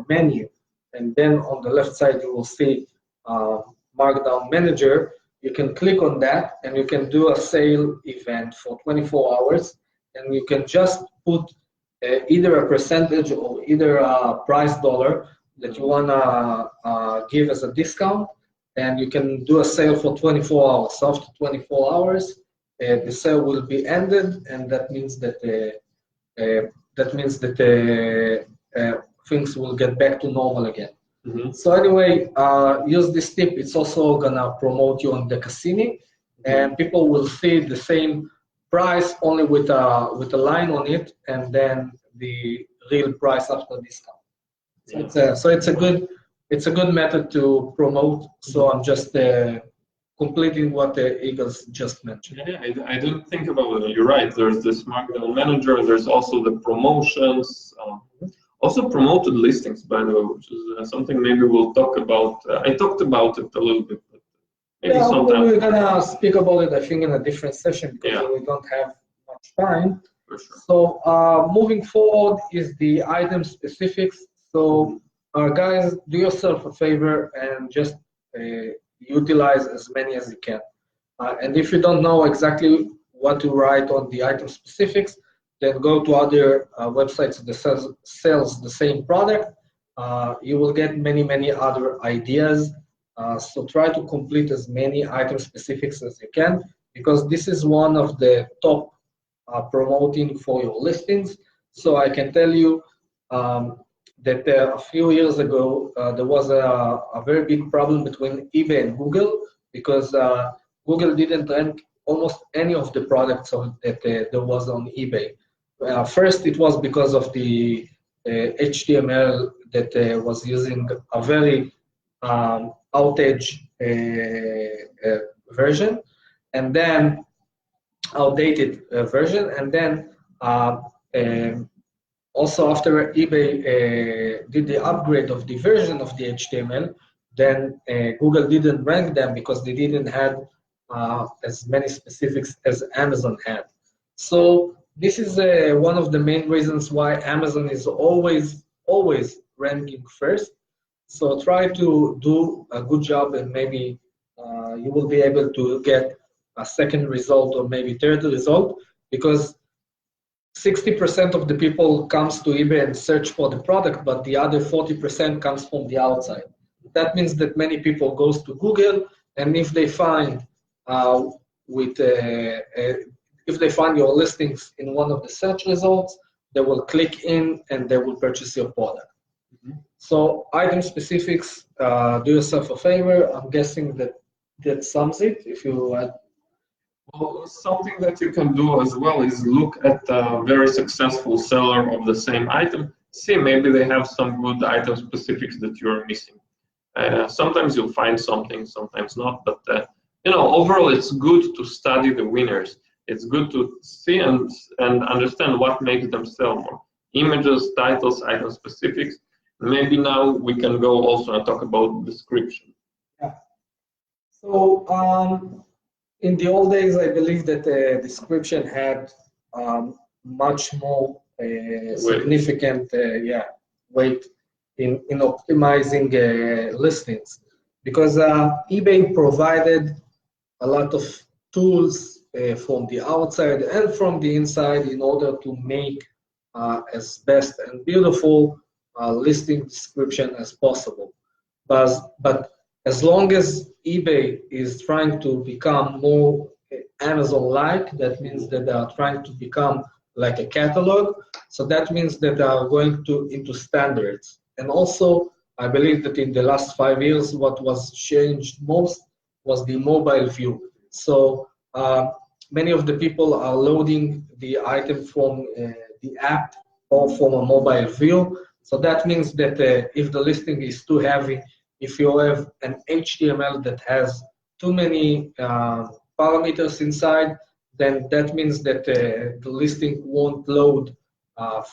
Speaker 2: menu, and then on the left side you will see Markdown Manager, you can click on that and you can do a sale event for 24 hours, and you can just put either a percentage or either a price dollar that you want to give as a discount, and you can do a sale for 24 hours. So after 24 hours, the sale will be ended, and that means that things will get back to normal again.
Speaker 1: Mm-hmm.
Speaker 2: So anyway, use this tip. It's also gonna promote you on the Cassini, and people will see the same price only with a line on it, and then the real price after discount. So it's a good method to promote. So I'm just completing what the Eagles just mentioned.
Speaker 1: Yeah, I didn't think about it. You're right. There's this Markdown Manager. There's also the promotions. Also promoted listings, by the way, which is something maybe we'll talk about. I talked about it a little bit, but maybe sometime.
Speaker 2: We're gonna speak about it, I think, in a different session because we don't have much time.
Speaker 1: For sure.
Speaker 2: So moving forward is the item specifics. So guys, do yourself a favor and just utilize as many as you can. And if you don't know exactly what to write on the item specifics, then go to other websites that sells the same product. You will get many other ideas. So try to complete as many item specifics as you can, because this is one of the top promoting for your listings. So I can tell you that a few years ago, there was a very big problem between eBay and Google, because Google didn't rank almost any of the products that there was on eBay. First, it was because of the HTML that was using a very outdated version, and then outdated version, and then also after eBay did the upgrade of the version of the HTML, then Google didn't rank them because they didn't have as many specifics as Amazon had. So this is one of the main reasons why Amazon is always ranking first. So try to do a good job, and maybe you will be able to get a second result or maybe third result, because 60% of the people comes to eBay and search for the product, but the other 40% comes from the outside. That means that many people goes to Google, and if they find if they find your listings in one of the search results, they will click in and they will purchase your product. Mm-hmm. So item specifics, do yourself a favor. I'm guessing that sums it. If you add.
Speaker 1: Well, something that you can do as well is look at a very successful seller of the same item. See, maybe they have some good item specifics that you're missing. Sometimes you'll find something, sometimes not. But overall, it's good to study the winners. It's good to see and understand what makes them sell more. Images, titles, item specifics. Maybe now we can go also and talk about description.
Speaker 2: Yeah. So in the old days, I believe that the description had much more significant weight in optimizing listings, because eBay provided a lot of tools from the outside and from the inside in order to make as best and beautiful listing description as possible. But as long as eBay is trying to become more Amazon-like, that means that they are trying to become like a catalog. So that means that they are going into standards. And also I believe that in the last 5 years, what was changed most was the mobile view. So many of the people are loading the item from the app or from a mobile view. So that means that if the listing is too heavy, if you have an HTML that has too many parameters inside, then that means that the listing won't load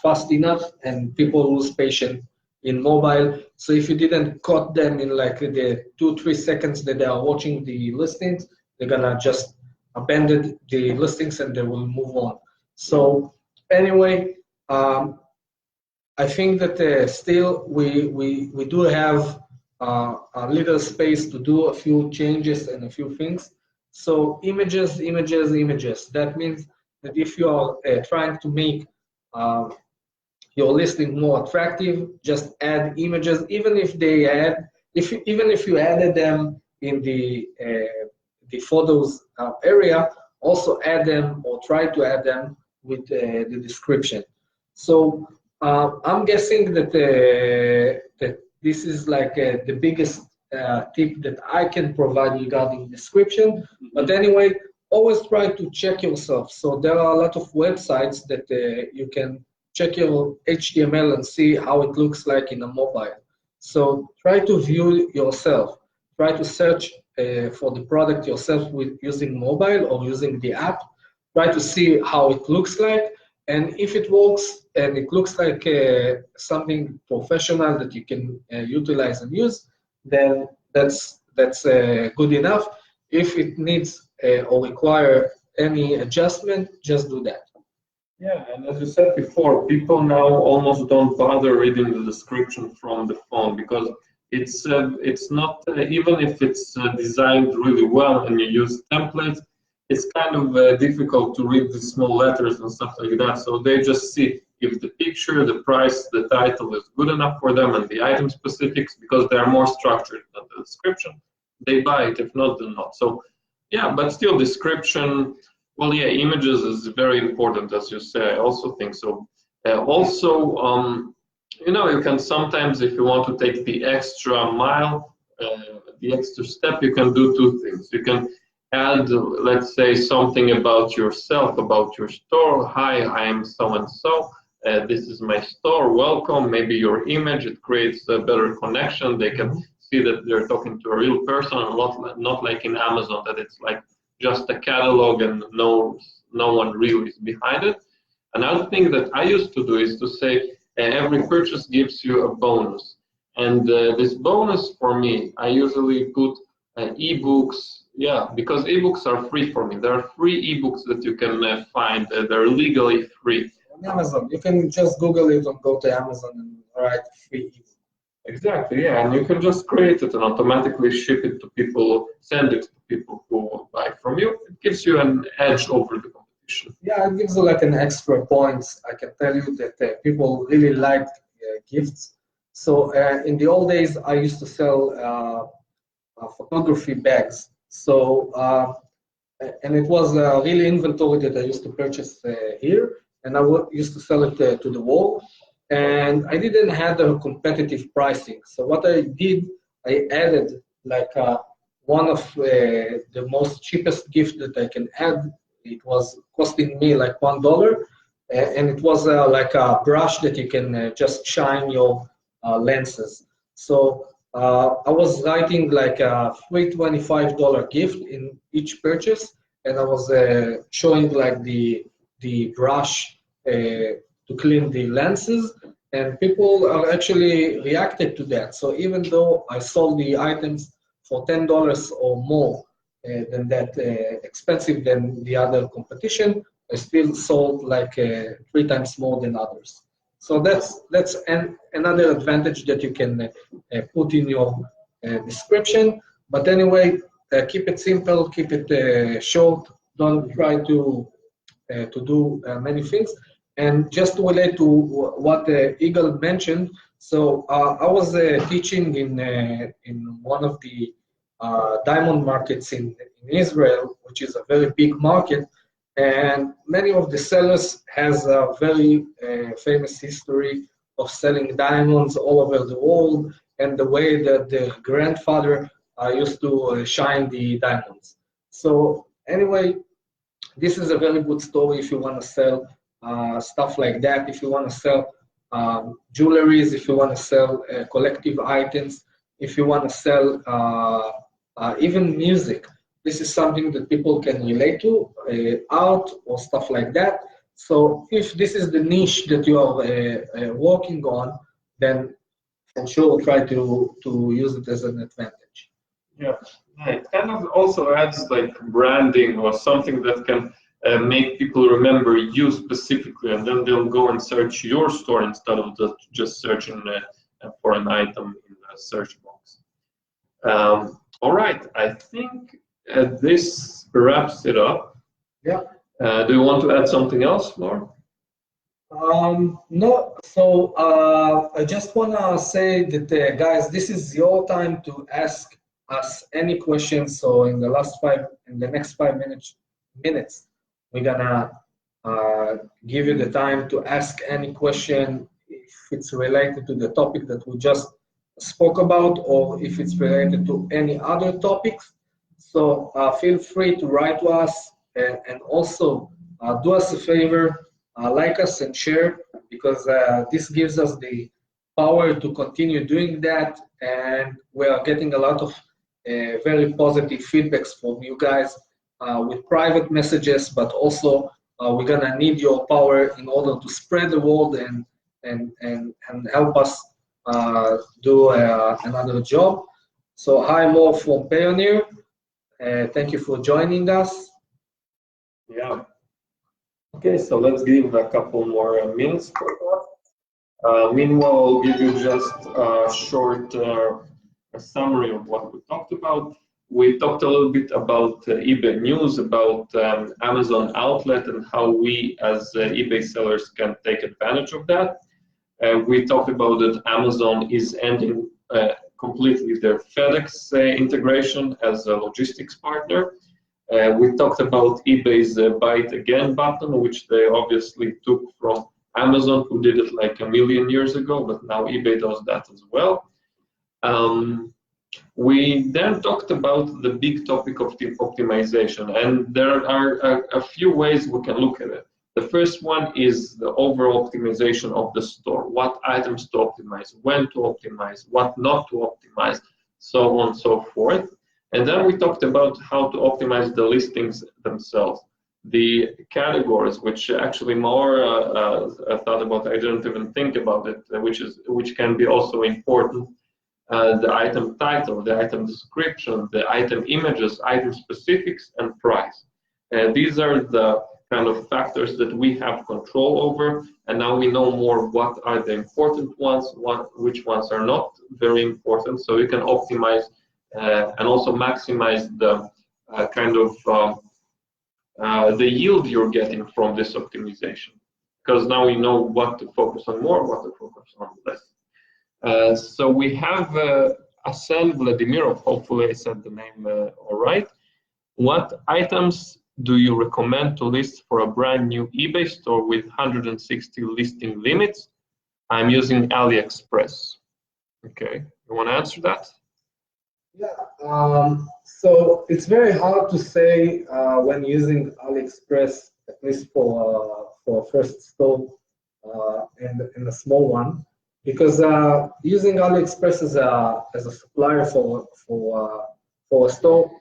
Speaker 2: fast enough and people lose patience in mobile. So if you didn't cut them in like the 2-3 seconds that they are watching the listings, they're gonna just abandon the listings and they will move on. So anyway, I think that still we do have a little space to do a few changes and a few things. So images, images, images. That means that if you are trying to make your listing more attractive, just add images, even if they add, even if you added them in the photos area, also add them or try to add them with the description. So I'm guessing that that this is like the biggest tip that I can provide regarding description. But anyway, always try to check yourself. So there are a lot of websites that you can check your HTML and see how it looks like in a mobile. So try to view yourself. Try to search for the product yourself with using mobile or using the app. Try to see how it looks like. And if it works and it looks like something professional that you can utilize and use, then that's good enough. If it needs or require any adjustment, just do that.
Speaker 1: Yeah, and as you said before, people now almost don't bother reading the description from the phone because it's not even if it's designed really well and you use templates, it's kind of difficult to read the small letters and stuff like that. So they just see if the picture, the price, the title is good enough for them and the item specifics because they are more structured than the description. They buy it, if not, then not. So yeah, but still description, well, yeah, images is very important, as you say. I also think so. You know, you can sometimes, if you want to take the extra mile, the extra step, you can do two things. You can add, let's say, something about yourself, about your store. Hi, I am so-and-so. This is my store. Welcome. Maybe your image, it creates a better connection. They can see that they're talking to a real person, not like in Amazon, that it's like just a catalog and no one really is behind it. Another thing that I used to do is to say every purchase gives you a bonus. And this bonus for me, I usually put ebooks. Yeah, because ebooks are free for me. There are free ebooks that you can find. They're legally free.
Speaker 2: On Amazon, you can just Google it or go to Amazon and write free ebook.
Speaker 1: Exactly, yeah, and you can just create it and automatically ship it to people, send it to people who buy from you. It gives you an edge over the competition.
Speaker 2: Yeah, it gives you like an extra points. I can tell you that people really like gifts. So in the old days, I used to sell photography bags. So and it was really inventory that I used to purchase here, and I used to sell it to the wall. And I didn't have a competitive pricing. So what I did, I added like one of the most cheapest gift that I can add. It was costing me like $1, and it was like a brush that you can just shine your lenses. So I was writing like a $325 gift in each purchase, and I was showing like the brush to clean the lenses, and people are actually reacted to that. So even though I sold the items for $10 or more than that expensive than the other competition, I still sold like 3 times more than others. So that's another advantage that you can put in your description. But anyway, keep it simple, keep it short. Don't try to do many things. And just to relate to what Eagle mentioned, so I was teaching in one of the diamond markets in Israel, which is a very big market, and many of the sellers has a very famous history of selling diamonds all over the world, and the way that the grandfather used to shine the diamonds. So anyway, this is a very good story if you want to sell stuff like that, if you want to sell jewelries, if you want to sell collective items, if you want to sell even music. This is something that people can relate to, art or stuff like that. So if this is the niche that you are working on, then for sure try to use it as an advantage.
Speaker 1: Yeah, it kind of also adds like branding or something that can make people remember you specifically, and then they'll go and search your store instead of just searching for an item in the search box. All right, I think this wraps it up.
Speaker 2: Yeah.
Speaker 1: Do you want to add something else, Maor?
Speaker 2: No, so I just want to say that, guys, this is your time to ask us any questions. So in the next 5 minutes, we're gonna give you the time to ask any question if it's related to the topic that we just spoke about, or if it's related to any other topics. So feel free to write to us, and also do us a favor, like us and share, because this gives us the power to continue doing that, and we are getting a lot of very positive feedbacks from you guys with private messages, but also we're gonna need your power in order to spread the word and help us do another job. So hi, Maor from Payoneer. Thank you for joining us.
Speaker 1: Yeah. Okay, so let's give a couple more minutes for that. Meanwhile, I'll give you just a short a summary of what we talked about. We talked a little bit about eBay news, about Amazon outlet, and how we as eBay sellers can take advantage of that. We talked about that Amazon is ending completely their FedEx integration as a logistics partner. We talked about eBay's Buy It Again button, which they obviously took from Amazon, who did it like 1,000,000 years ago, but now eBay does that as well. We then talked about the big topic of the optimization, and there are a few ways we can look at it. The first one is the overall optimization of the store, what items to optimize, when to optimize, what not to optimize, so on and so forth. And then we talked about how to optimize the listings themselves, the categories, which actually Maor thought about. I didn't even think about it, which can be also important. The item title, the item description, the item images, item specifics, and price. These are the kind of factors that we have control over, and now we know more what are the important ones, which ones are not very important, so we can optimize and also maximize the kind of the yield you're getting from this optimization, because now we know what to focus on more, what to focus on less. So we have Asen Vladimirov, hopefully I said the name all right. What items do you recommend to list for a brand new eBay store with 160 listing limits? I'm using AliExpress. Okay, you want to answer that?
Speaker 2: Yeah, so it's very hard to say when using AliExpress, at least for a first store and a small one, because using AliExpress as a supplier for a store,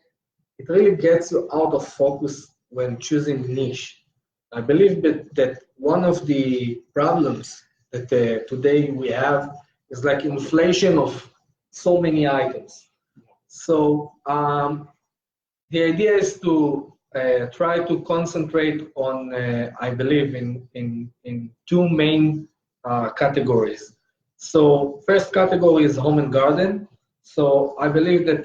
Speaker 2: it really gets you out of focus when choosing niche. I believe that one of the problems that today we have is like inflation of so many items. So the idea is to try to concentrate on, I believe, in two main categories. So first category is home and garden. So I believe that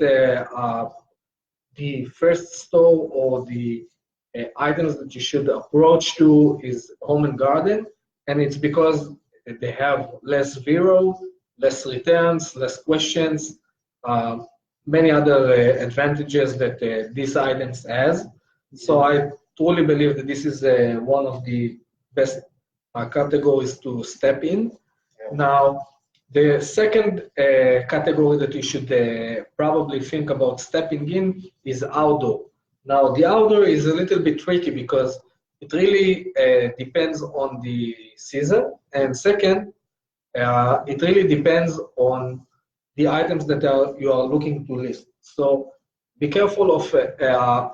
Speaker 2: the first store or the items that you should approach to is home and garden, and it's because they have less zero, less returns, less questions, many other advantages that these items has. So I truly believe that this is one of the best categories to step in. Now, The second category that you should probably think about stepping in is outdoor. Now, the outdoor is a little bit tricky because it really depends on the season. And second, it really depends on the items that you are looking to list. So be careful of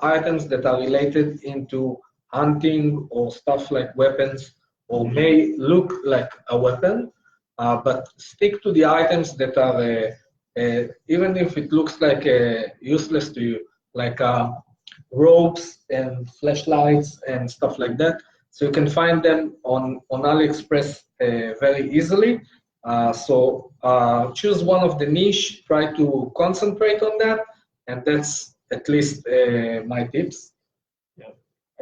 Speaker 2: items that are related into hunting or stuff like weapons or may look like a weapon, but stick to the items that are, even if it looks like useless to you, like ropes and flashlights and stuff like that. So you can find them on AliExpress very easily. So choose one of the niche, try to concentrate on that, and that's at least my tips.
Speaker 1: Yeah.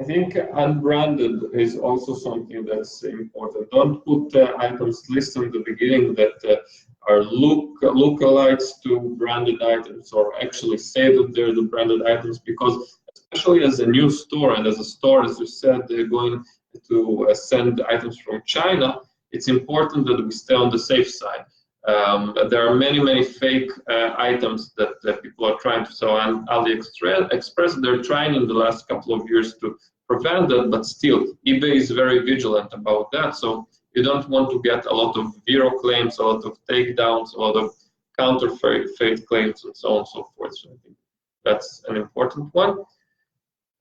Speaker 1: I think unbranded is also something that's important. Don't put items listed in the beginning that are lookalikes to branded items, or actually say that they're the branded items, because especially as a new store and as a store, as you said, they're going to send items from China. It's important that we stay on the safe side. There are many fake items that people are trying to sell on AliExpress. They're trying in the last couple of years to prevent that, but still, eBay is very vigilant about that. So you don't want to get a lot of zero claims, a lot of takedowns, a lot of counterfeit claims, and so on and so forth. So I think that's an important one.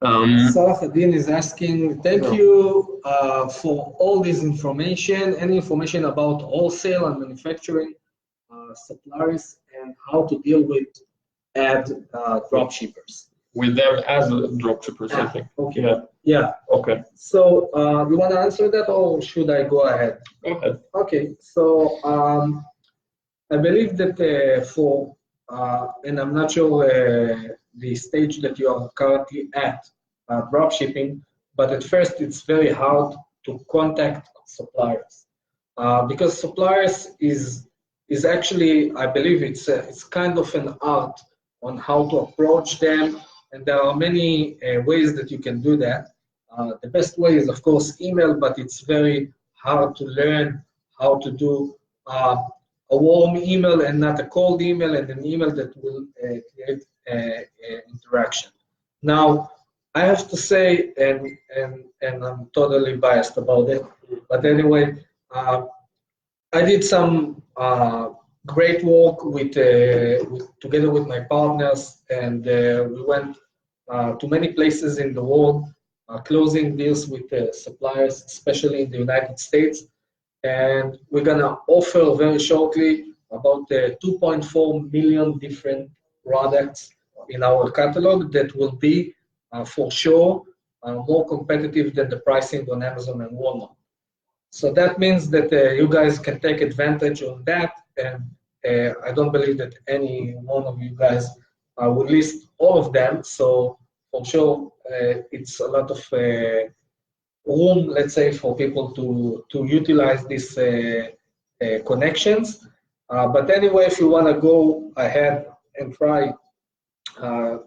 Speaker 2: Salahuddin is asking, thank you for all this information. Any information about wholesale and manufacturing suppliers and how to deal with dropshippers?
Speaker 1: With them as dropshippers, I think.
Speaker 2: Okay. Yeah.
Speaker 1: Okay.
Speaker 2: So you want to answer that, or should I go ahead?
Speaker 1: Go ahead.
Speaker 2: Okay. So I believe that and I'm not sure the stage that you are currently at dropshipping, but at first it's very hard to contact suppliers because suppliers is actually, I believe it's kind of an art on how to approach them, and there are many ways that you can do that. The best way is of course email, but it's very hard to learn how to do a warm email and not a cold email, and an email that will create interaction. Now, I have to say, and I'm totally biased about it, but anyway, I did some great work together with my partners, and we went to many places in the world, closing deals with suppliers, especially in the United States. And we're gonna offer very shortly about 2.4 million different products in our catalog that will be for sure more competitive than the pricing on Amazon and Walmart. So that means that you guys can take advantage of that, and I don't believe that any one of you guys will list all of them. So for sure, it's a lot of room, let's say, for people to utilize these connections. But anyway, if you want to go ahead and try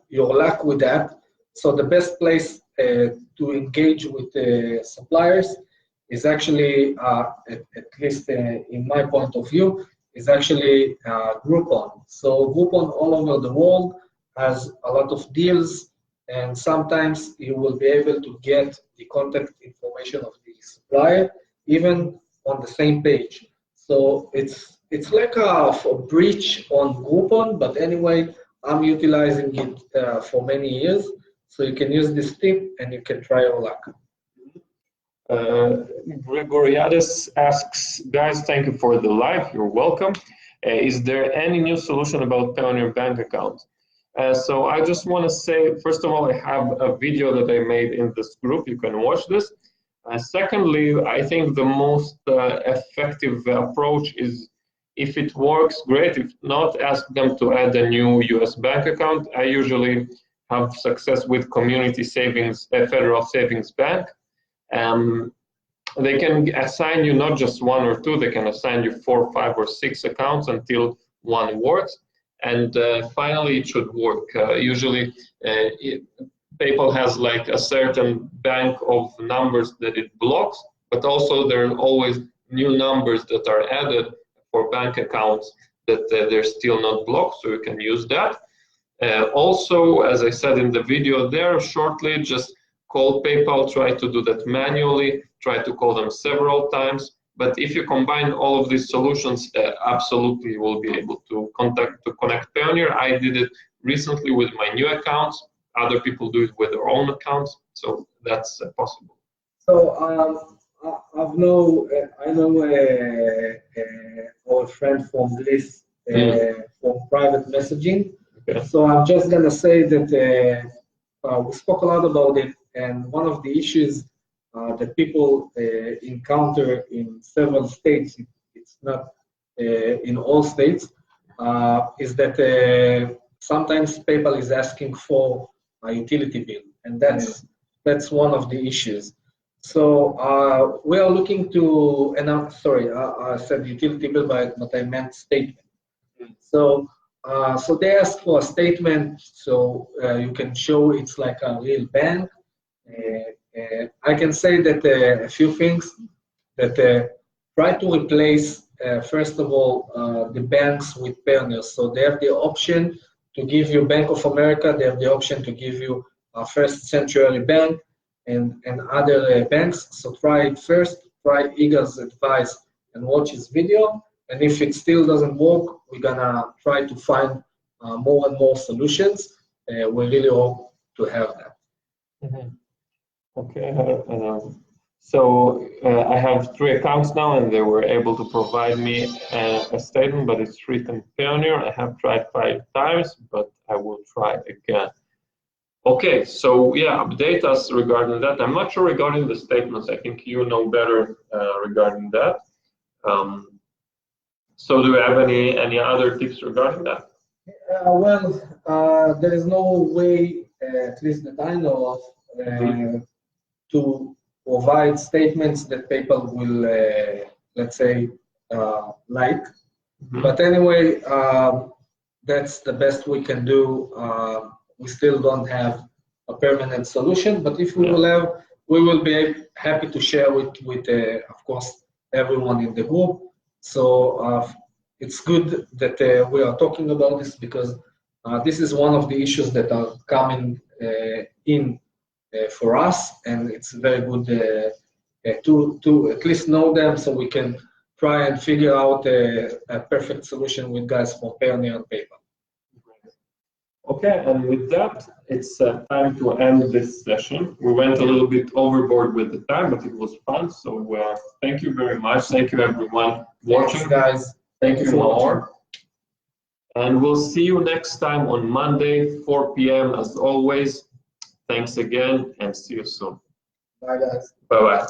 Speaker 2: your luck with that, so the best place to engage with suppliers is actually, at least in my point of view, is actually Groupon. So Groupon all over the world has a lot of deals, and sometimes you will be able to get the contact information of the supplier even on the same page. So it's like a breach on Groupon, but anyway, I'm utilizing it for many years. So you can use this tip and you can try your luck.
Speaker 1: Gregoriadis asks, guys, thank you for the live. You're welcome. Is there any new solution about pay on your bank account? So I just want to say, first of all, I have a video that I made in this group. You can watch this. Secondly, I think the most effective approach is, if it works, great. If not, ask them to add a new US bank account. I usually have success with Community Savings, Federal Savings Bank. They can assign you not just one or two, they can assign you 4, 5, or 6 accounts until one works. And finally, it should work. Usually, PayPal has like a certain bank of numbers that it blocks, but also there are always new numbers that are added for bank accounts that they're still not blocked, so you can use that. Also, as I said in the video there shortly, just call PayPal, try to do that manually, try to call them several times. But if you combine all of these solutions, absolutely you will be able to connect Payoneer. I did it recently with my new accounts. Other people do it with their own accounts, so that's possible.
Speaker 2: So I know our friend from Greece for private messaging.
Speaker 1: Okay.
Speaker 2: So I'm just gonna say that we spoke a lot about it, and one of the issues that people encounter in several states, it's not in all states, is that sometimes PayPal is asking for a utility bill, and that's one of the issues. So we are looking to, and I'm sorry, I said utility bill, but I meant statement. So they ask for a statement, so you can show it's like a real bank. I can say that a few things that try to replace, first of all, the banks with Payoneer. So they have the option to give you Bank of America, they have the option to give you First Century Bank and other banks. So try it first, try Igor's advice and watch his video. And if it still doesn't work, we're gonna try to find more and more solutions. We really hope to have that.
Speaker 1: Mm-hmm. Okay, so I have 3 accounts now, and they were able to provide me a statement, but it's written Payoneer. I have tried 5 times, but I will try again. Okay, so yeah, update us regarding that. I'm not sure regarding the statements. I think you know better regarding that. So do you have any other tips regarding that?
Speaker 2: Well, there is no way, at least that I know of, to provide statements that PayPal will, let's say, like. Mm-hmm. But anyway, that's the best we can do. We still don't have a permanent solution, but if we will have, we will be happy to share with of course, everyone in the group. So it's good that we are talking about this, because this is one of the issues that are coming in for us, and it's very good to at least know them, so we can try and figure out a perfect solution with guys from Payoneer and PayPal.
Speaker 1: Okay, and with that, it's time to end this session. We went a little bit overboard with the time, but it was fun. So thank you very much. Thank you, everyone watching.
Speaker 2: Thanks, guys.
Speaker 1: Thank you, Maor. And we'll see you next time on Monday, 4 p.m. as always. Thanks again, and see you soon.
Speaker 2: Bye, guys.
Speaker 1: Bye-bye.